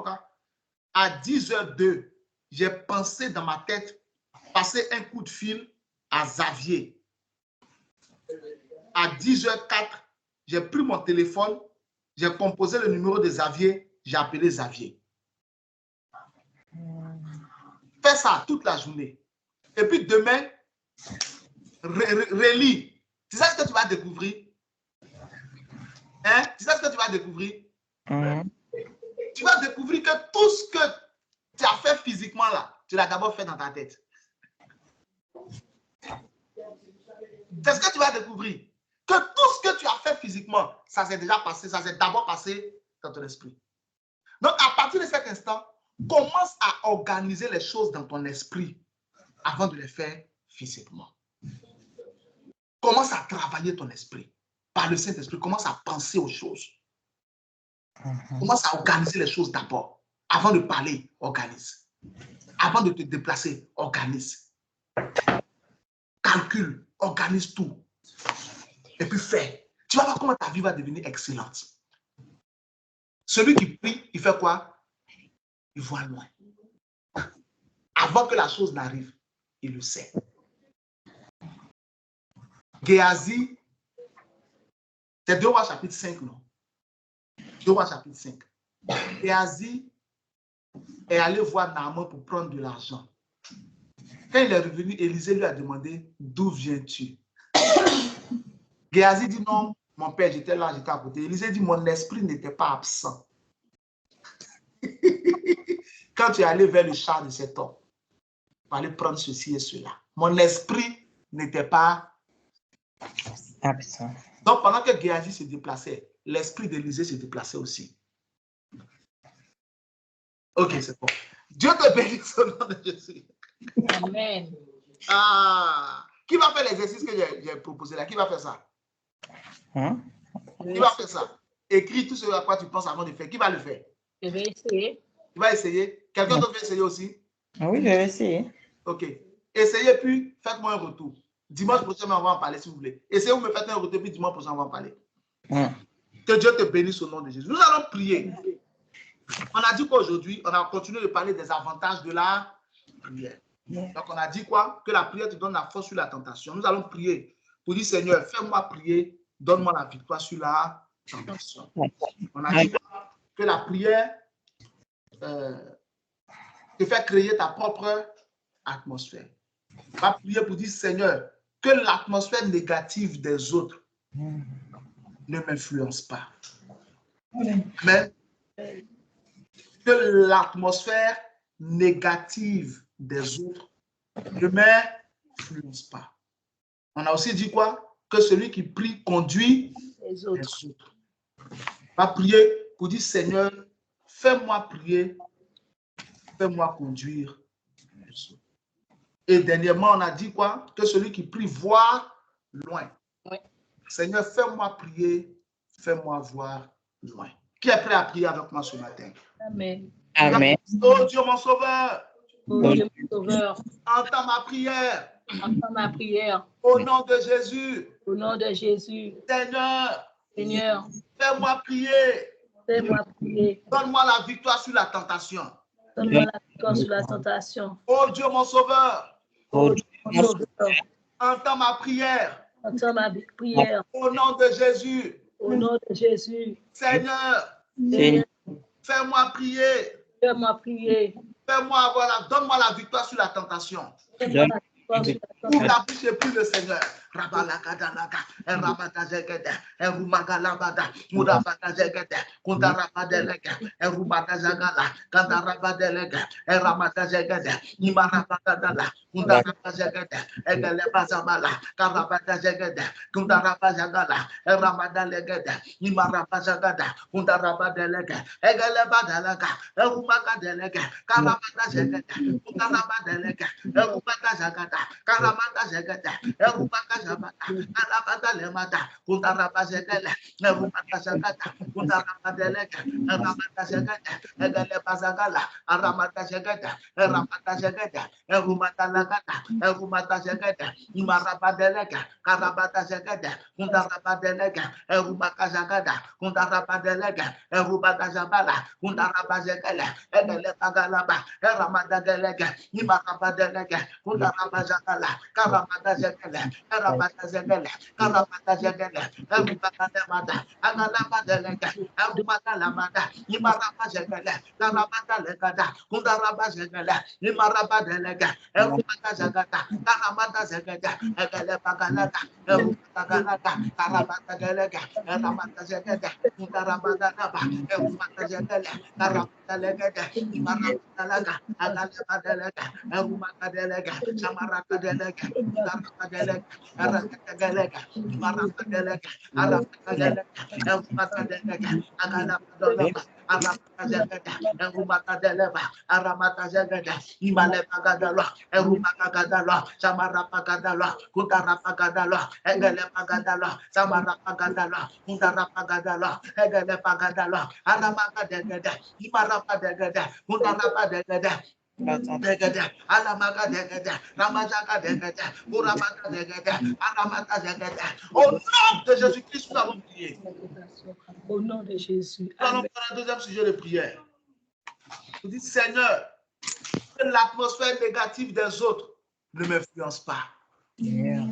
à 10h02, j'ai pensé dans ma tête passer un coup de fil à Xavier. À 10h04, j'ai pris mon téléphone, j'ai composé le numéro de Xavier, j'ai appelé Xavier. Fais ça toute la journée. Et puis demain, relis. C'est ça ce que tu vas découvrir. Hein? C'est ça ce que tu vas découvrir. Tu vas découvrir que tout ce que tu as fait physiquement là, tu l'as d'abord fait dans ta tête. C'est ce que tu vas découvrir. Que tout ce que tu as fait physiquement, ça s'est déjà passé, ça s'est d'abord passé dans ton esprit. Donc, à partir de cet instant, commence à organiser les choses dans ton esprit avant de les faire physiquement. Commence à travailler ton esprit. Par le Saint-Esprit, commence à penser aux choses. Commence à organiser les choses d'abord. Avant de parler, organise. Avant de te déplacer, organise. Calcule, organise tout. Et puis fais. Tu vas voir comment ta vie va devenir excellente. Celui qui prie, il fait quoi? Il voit loin. Avant que la chose n'arrive, il le sait. Géasi, c'est 2 Rois chapitre 5, non? 2 Rois chapitre 5. Géasi est allé voir Naaman pour prendre de l'argent. Quand il est revenu, Élisée lui a demandé, d'où viens-tu? Géasi dit, non, mon père, j'étais là, j'étais à côté. Élisée dit, mon esprit n'était pas absent. Quand tu es allé vers le char de cet homme, pour aller prendre ceci et cela, mon esprit n'était pas absent. Donc, pendant que Géasi se déplaçait, l'esprit d'Élisée se déplaçait aussi. Ok, c'est bon. Dieu te bénisse au nom de Jésus. Amen. Ah, qui va faire l'exercice que j'ai proposé là? Qui va faire ça? Hein? Qui va faire ça? Écris tout ce à quoi tu penses avant de faire. Qui va le faire? Je vais essayer. Tu vas essayer? Quelqu'un d'autre veut essayer aussi? Oui, je vais essayer. Ok. Essayez, puis faites-moi un retour. Dimanche prochain, on va en parler si vous voulez. Essayez, vous me faites un retour, puis dimanche prochain, on va en parler. Que Dieu te bénisse au nom de Jésus. Nous allons prier. On a dit qu'aujourd'hui, on a continué de parler des avantages de la prière. Donc, on a dit quoi? Que la prière te donne la force sur la tentation. Nous allons prier pour dire, Seigneur, fais-moi prier, donne-moi la victoire sur la tentation. On a dit quoi? Que la prière te fait créer ta propre atmosphère. On va prier pour dire, Seigneur, que l'atmosphère négative des autres ne m'influence pas. Mais que l'atmosphère négative des autres ne m'influence pas. On a aussi dit quoi? Que celui qui prie conduit les autres. On va prier pour dire, Seigneur, fais-moi prier, fais-moi conduire les autres. Et dernièrement, on a dit quoi? Que celui qui prie voit loin. Oui. Seigneur, fais-moi prier, fais-moi voir loin. Qui est prêt à prier avec moi ce matin? Amen. Amen. Oh Dieu, mon sauveur. Oh Dieu, mon sauveur. Entends ma prière. Entends ma prière. Au nom de Jésus. Au nom de Jésus. Seigneur. Seigneur. Fais-moi prier. Fais-moi prier. Donne-moi la victoire sur la tentation. Donne-moi la victoire sur la tentation. Oh Dieu, mon sauveur. Oh Dieu, mon sauveur. Entends ma prière. Entends ma prière. Au nom de Jésus. Au nom de Jésus. Seigneur. Seigneur. Fais-moi prier. Fais-moi prier. Fais-moi avoir donne-moi la victoire sur la tentation. Donne-moi la victoire sur la tentation. Pour n'afficher plus le Seigneur. Rabalakadalaka, Rabatajegede, Rumagalabada, Murabatajegede, Kundarabadelega, Rubatajagala, Kandarabadelega, Ramatajegede, Nimarabadala, Kundarabajegede, Egelebazabala, Karabatajegede, Kundarabajagala, Ramadalegede, Nimarabajagada, Kundarabadelega, Egelebadalaga, Rumagadelega, Karabatajegede, Kundarabadelega, Rubatajagada, Karabatajegede, Erubakazabata, Alabadalemada, Kundarabazegele, Erubakazagata, Kundarabadelega, Eramatazegede, Egelebazagala, Aramatazegede, Eramatazegede, Erumatalagata, Erumatazegede, Imarabadelega, Karabatazegede, Kundarabadelega, Erubakazagada, Kundarabadelega, Erubakazabala, Kundarabazegele, Egelebagalaba, Eramadagelega, Imarabadelega, Kundarabazagala, Karamatazegele, Karamatazegele, Karamatazegele, Erubakalemada, Agalabadelega, Erubakalamada, Imarabazegele, Karabadalegada, Kundarabazegele, Imarabadelega, Erumata Zagada, Karamata Zagada, Egalepagalata, Erumata Galata, Karabata Galega, Eramata Zagada, Mutarabada Naba, Erumata Zagada, Karamata Legada, Imarata Laga, Agalepa Delega, Erumata Delega, Samarata Delega, Mutarapa Delega, Arata Galega, Imarata Delega, Arata Galega, Erumata Delega, Agalapa Dolaba, Aramata Zagada, Erumata Deleva, Aramata Zagada, Imalepa Gadala, Erumata Gadala, Samarapa Gadala, Kutarapa Gadala, Egalepa Gadala, Samarapa Gadala, Kutarapa Gadala, Egalepa Gadala, Aramata Degada, Imarapa Degada, Kutarapa Degada, Degada, Alamaka Degada, Ramazaka Degada, Uramata Degada, Aramata Degada. Au nom de Jésus-Christ, nous avons prié. Au nom de Jésus. Nous allons prendre un deuxième sujet de prière. Vous dites, Seigneur, que l'atmosphère négative des autres ne m'influence pas. Seigneur,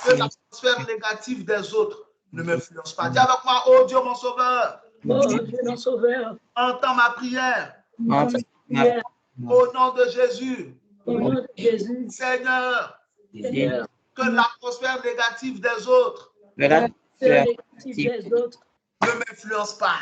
que l'atmosphère négative des autres ne m'influence pas. Dis avec moi, oh Dieu mon sauveur. Oh Dieu mon sauveur. Entends ma prière. Prière. Au nom de Jésus. Au nom de Jésus. Seigneur, Seigneur, que l'atmosphère négative des autres des autres ne m'influence pas.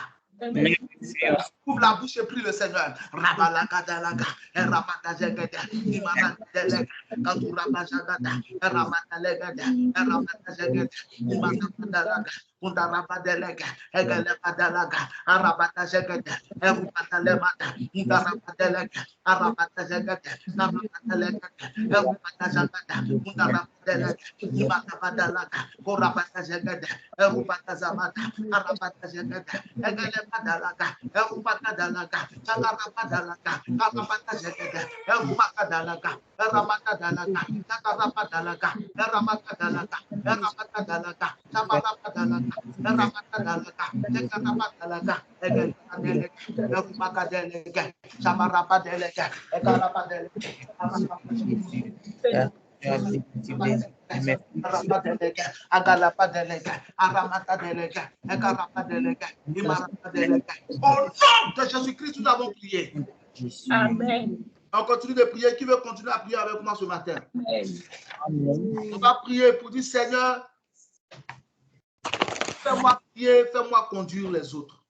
Ouvre la bouche et prie le Seigneur. Rabalakadalaga, Ramatazegada, Imanatelega, Katurabazagada, Ramatalegada, Ramatazegada, Imanapandalaga, Undarabadelega, Egalepadalaga, Arabatazegada, Erupatalemata, Undarabadelega, Arabatazegada, Namatalegada, Erupatazagada, Undarabadelega, Imanapandalaga, Korabatazegada, Erupatazamata, Arabatazegada, Egalepadalaga, Erupatadalaga, Sagarapadalaga, Arabatazegada, Erupatadalaga, Eramatadalaga, Sagarapadalaga, Eramatadalaga, Eramatadalaga, Sabarapadalaga, Eramatadalaga, Segarapadalaga, Egalepadalaga, Erupakadelega, Sabarapadelega, Egalapadelega, Agalapadelega, Aramadelega, Egarapadelega, Imarapadelega. Au nom de Jésus-Christ, nous avons prié. Amen. On continue de prier. Qui veut continuer à prier avec moi ce matin? Amen. On va prier pour dire, Seigneur, fais-moi prier, fais-moi conduire les autres.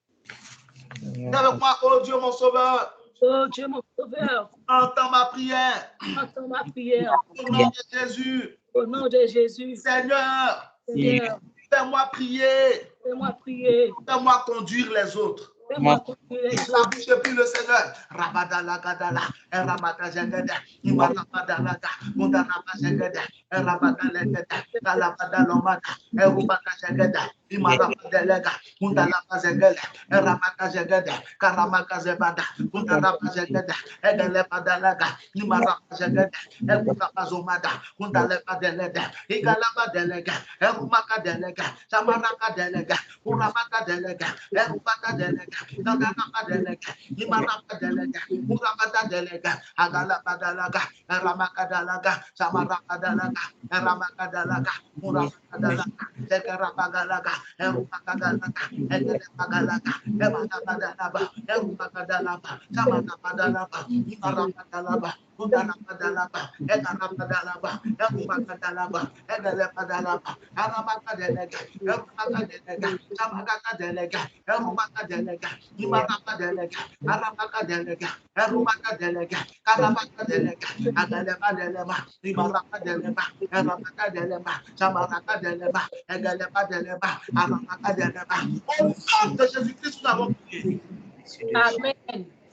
Dis avec moi, oh Dieu mon sauveur. Oh Dieu mon sauveur. Entends ma prière. Entends ma prière. Au nom de Jésus. Au nom de Jésus. Seigneur, Seigneur, fais-moi prier. fais-moi prier. Fais-moi conduire les autres. Fais-moi conduire les La autres. bouche et puis le Seigneur. Rabadalagadala, Eramakazagada, Imarabadalaga, Mundarabazagada, Erabagalagada, Kalabadalomada, Erubakazagada, Imarabadalega, Mundalabazagada, Eramakazagada, Karamakazebada, Mundarabazagada, Egalepadalaga, Imarabazagada, Erubakazomada, Mundalepadelega, Igalabadelega, Erumakadelega, Samarakadelega, Urabakadelega, Erubakadelega, Naganapadelega, Imarapadelega, Urabadadelega, Agalapadalaga, Eramakadalaga, Samarakadalaga, Eramakadalaga, Urabadalaga, Tekarapagalaga, Erupakadalaga, Egelepagalaga, Emanapadalaba, Erupakadalaba, Samanapadalaba, Imarapadalaba, Undarapadalaba, Egarapadalaba, Erupakadalaba, Egelepadalaba, Arabakadelega, Erupakadelega, Samakadelega, Erupakadelega, Imarapadelega, Arabakadelega, Erupakadelega, Karabakadelega, Agalepadelema, Imarapadelema, Erapakadelema, Samarakadelema, Egelepadelema, Arabakadelema. Au nom de Jésus-Christ, nous avons prié. Amen.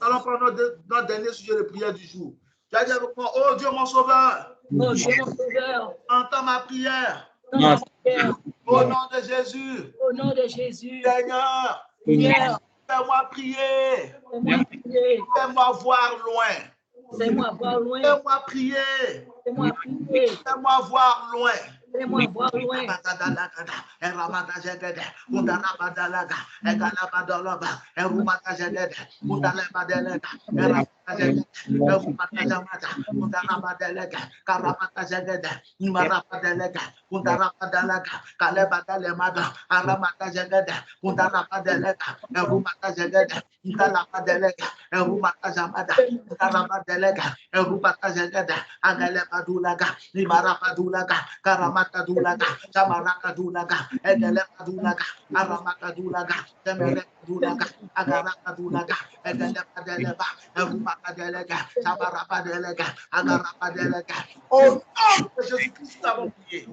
Nous allons prendre notre dernier sujet de prière du jour. Tu as dit avec moi, oh Dieu mon sauveur, Oh Dieu mon sauveur. entends ma prière. Entends ma prière. Au nom de Jésus, Au nom de Jésus. Seigneur, Seigneur, fais-moi prier. fais-moi prier. Fais-moi voir loin. Fais-moi voir loin. Fais-moi prier. Fais-moi prier. Fais-moi voir loin. Fais-moi voir loin. Au nom de Jésus-Christ, nous avons prié.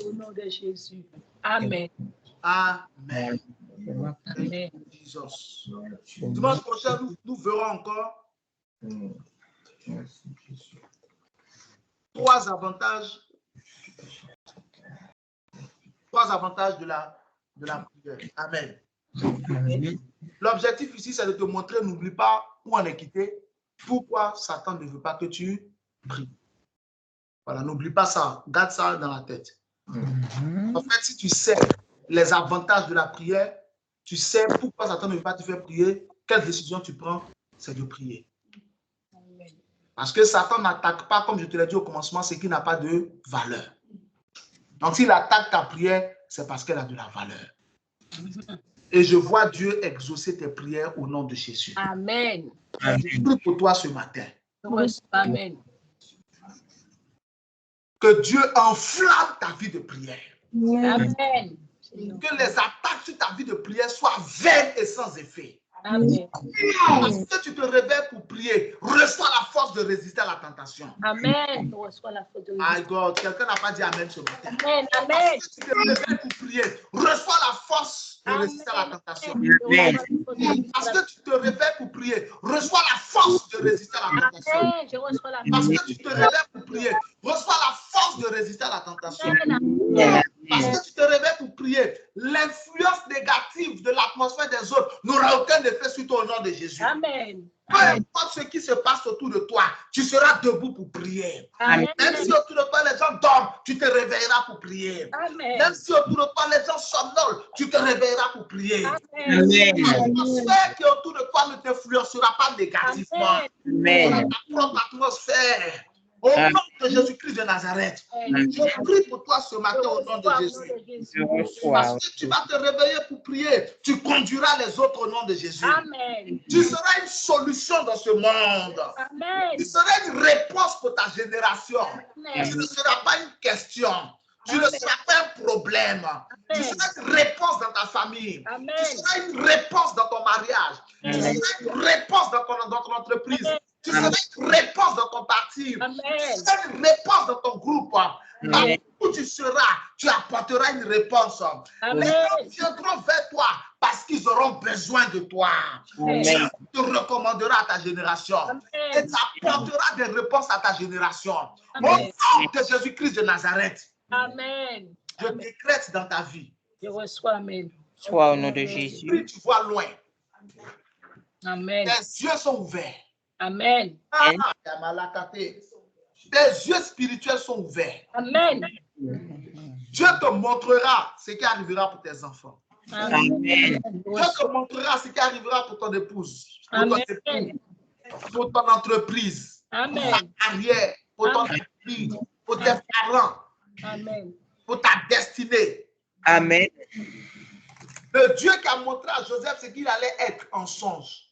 Au nom de Jésus. Amen. Amen. Amen. Jesus. Dimanche prochain, nous verrons encore trois avantages de la prière. Amen. L'objectif ici, c'est de te montrer, n'oublie pas où on est quitté, pourquoi Satan ne veut pas que tu pries. Voilà, n'oublie pas ça, garde ça dans la tête. En fait, si tu sais les avantages de la prière, tu sais pourquoi Satan ne veut pas te faire prier, quelle décision tu prends, c'est de prier. Parce que Satan n'attaque pas, comme je te l'ai dit au commencement, ce qui n'a pas de valeur. Donc, s'il attaque ta prière, c'est parce qu'elle a de la valeur. Et je vois Dieu exaucer tes prières au nom de Jésus. Amen. Je prie pour toi ce matin. Amen. Que Dieu enflamme ta vie de prière. Amen. Que les attaques sur ta vie de prière soient vaines et sans effet. Amen. Parce que tu te réveilles pour prier, reçois la force de résister à la tentation. Amen. Reçois la force de My God, quelqu'un n'a pas dit Amen ce matin. Amen. Amen. Parce que tu te réveilles pour prier, reçois la force de résister à la tentation. Parce que tu te réveilles pour prier, reçois la force de résister à la tentation. Amen. Je reçois la Parce force. que tu te réveilles pour prier, reçois la force de résister à la tentation. Parce que tu te réveilles pour prier, l'influence négative de l'atmosphère des autres n'aura aucun effet sur toi au nom de Jésus. Amen. Peu importe ce qui se passe autour de toi, tu seras debout pour prier. Amen. Même si autour de toi les gens dorment, tu te réveilleras pour prier. Amen. Même si autour de toi les gens somnolent, tu te réveilleras pour prier. Amen. L'atmosphère qui est autour de toi ne t'influencera pas négativement. Amen. Ta propre atmosphère. Au nom de Jésus-Christ de Nazareth, je prie pour toi ce matin au nom de Jésus. Parce que tu vas te réveiller pour prier, tu conduiras les autres au nom de Jésus. Amen. Tu seras une solution dans ce monde. Amen. Tu seras une réponse pour ta génération. Amen. Tu ne seras pas une question. Tu ne seras pas un problème. Tu seras une réponse dans ta famille. Amen. Tu seras une réponse dans ton mariage. Tu seras une réponse dans ton entreprise. Tu seras une réponse dans ton parti. Amen. Tu seras une réponse dans ton groupe. Amen. Où tu seras, tu apporteras une réponse. Amen. Les gens viendront vers toi parce qu'ils auront besoin de toi. Tu te recommanderas à ta génération. Et tu apporteras des réponses à ta génération. Au nom de Jésus-Christ de Nazareth. Amen. Je décrète dans ta vie. Je reçois. Amen. Soit au nom de Jésus. Plus tu vois loin, Amen. tes yeux sont ouverts. Amen. Tes yeux spirituels sont ouverts. Amen. Dieu te montrera ce qui arrivera pour tes enfants. Amen. Dieu te montrera ce qui arrivera pour ton épouse, pour ton époux, pour ton entreprise, Amen. pour ta carrière, pour ton famille, pour tes parents, Amen. pour ta destinée. Amen. Le Dieu qui a montré à Joseph ce qu'il allait être en songe.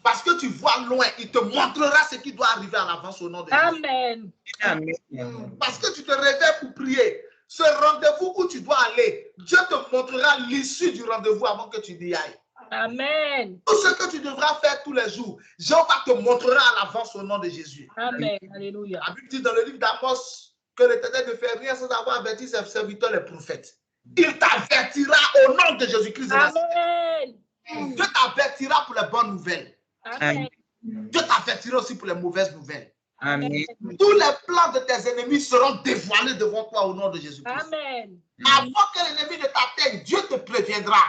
Parce que tu vois loin, il te montrera ce qui doit arriver à l'avance au nom de Jésus. Amen. Amen. Parce que tu te réveilles pour prier. Ce rendez-vous où tu dois aller, Dieu te montrera l'issue du rendez-vous avant que tu y ailles. Amen. Tout ce que tu devras faire tous les jours, Jéhovah te montrera à l'avance au nom de Jésus. Amen. Alléluia. La Bible dit dans le livre d'Amos que l'Éternel ne fait rien sans avoir averti ses serviteurs les prophètes. Il t'avertira au nom de Jésus-Christ de Nazareth. Amen. Dieu t'avertira pour les bonnes nouvelles. Amen. Dieu t'avertira aussi pour les mauvaises nouvelles. Amen. Tous les plans de tes ennemis seront dévoilés devant toi au nom de Jésus-Christ. Amen. Avant que l'ennemi ne t'atteigne, Dieu te préviendra.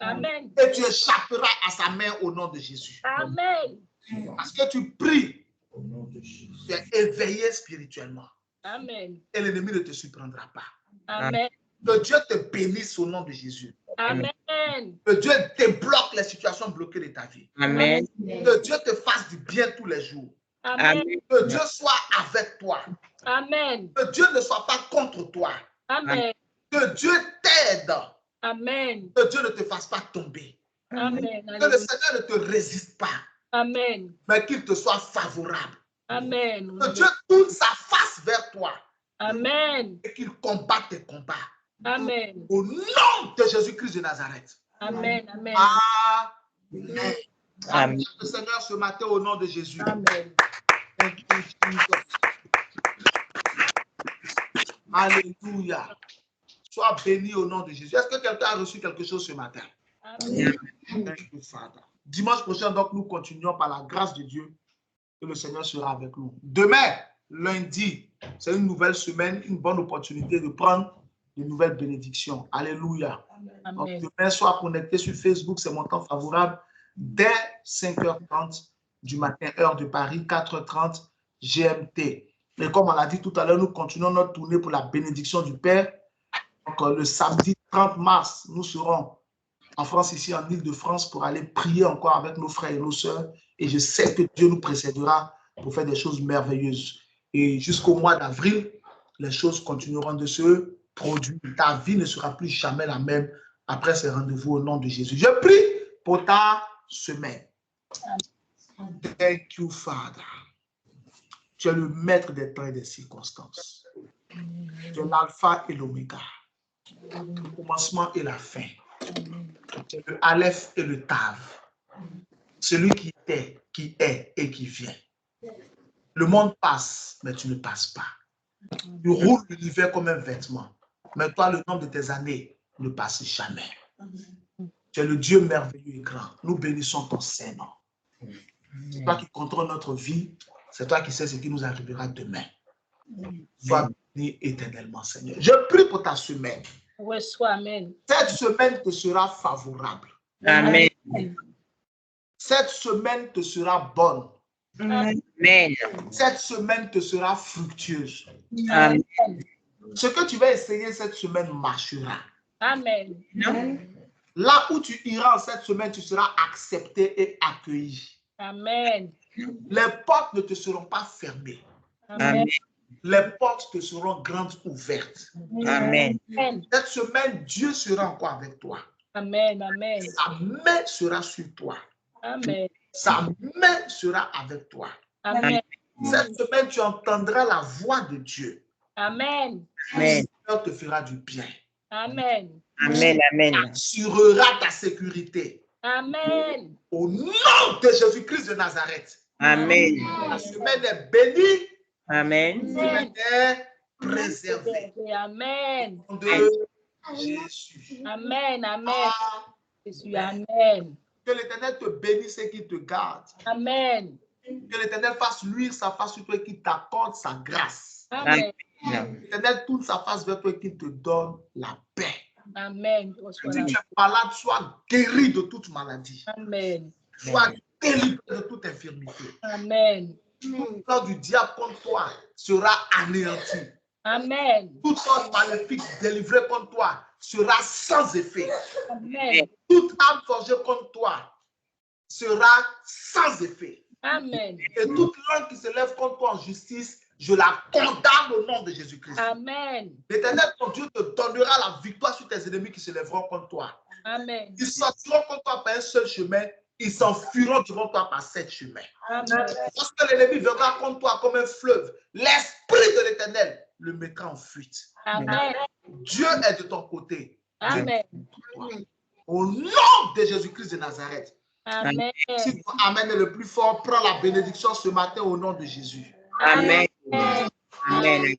Amen. Et tu échapperas à sa main au nom de Jésus. Amen. Parce que tu pries, tu es éveillé spirituellement. Amen. Et l'ennemi ne te surprendra pas. Amen. Que Dieu te bénisse au nom de Jésus. Amen. Amen. Que Dieu débloque les situations bloquées de ta vie. Amen. Que Dieu te fasse du bien tous les jours. Amen. Que Dieu soit avec toi. Amen. Que Dieu ne soit pas contre toi. Amen. Que Dieu t'aide. Amen. Que Dieu ne te fasse pas tomber. Amen. Que le Seigneur ne te résiste pas, Amen. mais qu'il te soit favorable. Amen. Que Dieu tourne sa face vers toi Amen. et qu'il combatte tes combats. Amen. Au nom de Jésus-Christ de Nazareth. Amen. Amen. Amen. Amen. Le Seigneur ce matin au nom de Jésus. Amen. Thank you, Jesus. Alléluia. Sois béni au nom de Jésus. Est-ce que quelqu'un a reçu quelque chose ce matin? Amen. Thank you, Father. Dimanche prochain, donc, nous continuons par la grâce de Dieu et le Seigneur sera avec nous. Demain, lundi, c'est une nouvelle semaine, une bonne opportunité de prendre de nouvelles bénédictions. Alléluia. Donc, Amen. demain, sois connecté sur Facebook, c'est mon temps favorable, dès 5h30 du matin, heure de Paris, 4h30 GMT. Et comme on l'a dit tout à l'heure, nous continuons notre tournée pour la bénédiction du Père. Donc, le samedi 30 mars, nous serons en France, ici en Île-de-France, pour aller prier encore avec nos frères et nos sœurs. Et je sais que Dieu nous précédera pour faire des choses merveilleuses. Et jusqu'au mois d'avril, les choses continueront de se produire. Ta vie ne sera plus jamais la même après ces rendez-vous au nom de Jésus. Je prie pour ta semaine. Thank you, Father. Tu es le maître des temps et des circonstances. Tu es l'alpha et l'oméga, le commencement et la fin. Tu es le Aleph et le Tav. Celui qui était, qui est et qui vient. Le monde passe, mais tu ne passes pas. Tu roules l'univers comme un vêtement. Mais toi, le nombre de tes années ne passe jamais. Tu es le Dieu merveilleux et grand. Nous bénissons ton Saint-Nom. C'est toi qui contrôle notre vie. C'est toi qui sais ce qui nous arrivera demain. Sois béni éternellement, Seigneur. Je prie pour ta semaine. Reçois. Amen. Cette semaine te sera favorable. Amen. Cette semaine te sera bonne. Amen. Cette semaine te sera fructueuse. Amen. Ce que tu vas essayer cette semaine marchera. Amen. Là où tu iras en cette semaine, tu seras accepté et accueilli. Amen. Les portes ne te seront pas fermées. Amen. Les portes te seront grandes ouvertes. Amen. Cette semaine, Dieu sera encore avec toi. Amen. Amen. Sa main sera sur toi. Amen. Sa main sera avec toi. Amen. Cette semaine, tu entendras la voix de Dieu. Amen. Amen. Le Seigneur te fera du bien. Amen. Amen. Amen. Assurera ta sécurité. Amen. Au nom de Jésus-Christ de Nazareth. Amen. La semaine est bénie. Amen. La semaine est préservée. Amen. Au nom de Jésus. Amen. Amen. Jésus. Amen. Que l'Éternel te bénisse et qu'il te garde. Amen. Que l'Éternel fasse luire sa face sur toi et qu'il t'accorde sa grâce. Amen. L'Éternel tourne sa face vers toi et qu'il te donne la paix. Amen. Si tu es malade, sois guéri de toute maladie. Amen. Sois délivré de toute infirmité. Amen. Tout plan du diable contre toi sera anéanti. Amen. Toute sorte maléfique délivrée contre toi sera sans effet. Amen. Toute âme forgée contre toi sera sans effet. Amen. Et toute langue qui se lève contre toi en justice, je la condamne au nom de Jésus-Christ. Amen. L'Éternel, ton Dieu, te donnera la victoire sur tes ennemis qui se lèveront contre toi. Amen. Ils sortiront contre toi par un seul chemin, ils s'enfuiront devant toi par 7 chemins. Amen. Lorsque l'ennemi viendra contre toi comme un fleuve, l'Esprit de l'Éternel le mettra en fuite. Amen. Dieu est de ton côté. Amen. Au nom de Jésus-Christ de Nazareth. Amen. Si ton Amen est le plus fort, prends la bénédiction ce matin au nom de Jésus. Amen. Amen.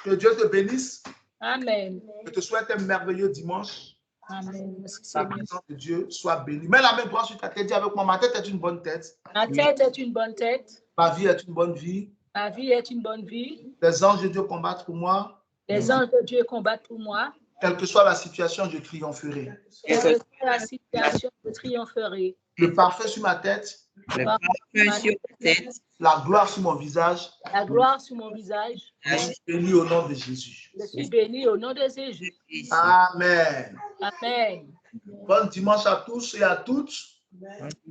Que Dieu te bénisse. Amen. Je te souhaite un merveilleux dimanche. Amen. Merci, La Seigneur. présence de Dieu soit bénie. Mets la main droite sur ta tête. Dis avec moi, ma tête est une bonne tête. Ma tête est une bonne tête. Ma vie est une bonne vie. Ma vie est une bonne vie. Les anges de Dieu combattent pour moi. Les anges de Dieu combattent pour moi. Quelle que soit la situation, je triompherai. Quelle que soit la situation, je triompherai. Le parfait sur ma tête, Le parfum sur la tête, la gloire sur mon visage. La gloire sur mon visage. Je suis béni au nom de Jésus. Je suis béni au nom de Jésus. Amen. Amen. Bon dimanche à tous et à toutes.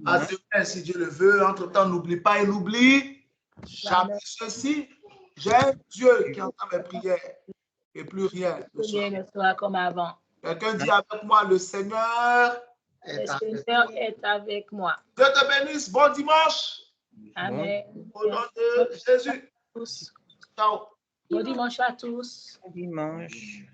À demain, si Dieu le veut. Entre-temps, n'oublie pas et n'oublie jamais ceci. J'ai un Dieu qui entend mes prières et plus rien. Rien ne sera comme avant. Quelqu'un dit avec moi, le Seigneur Le Seigneur est avec moi. Dieu te bénisse. Bon dimanche. Amen. Au nom de Jésus. Tous. Ciao. Bon dimanche à tous. dimanche.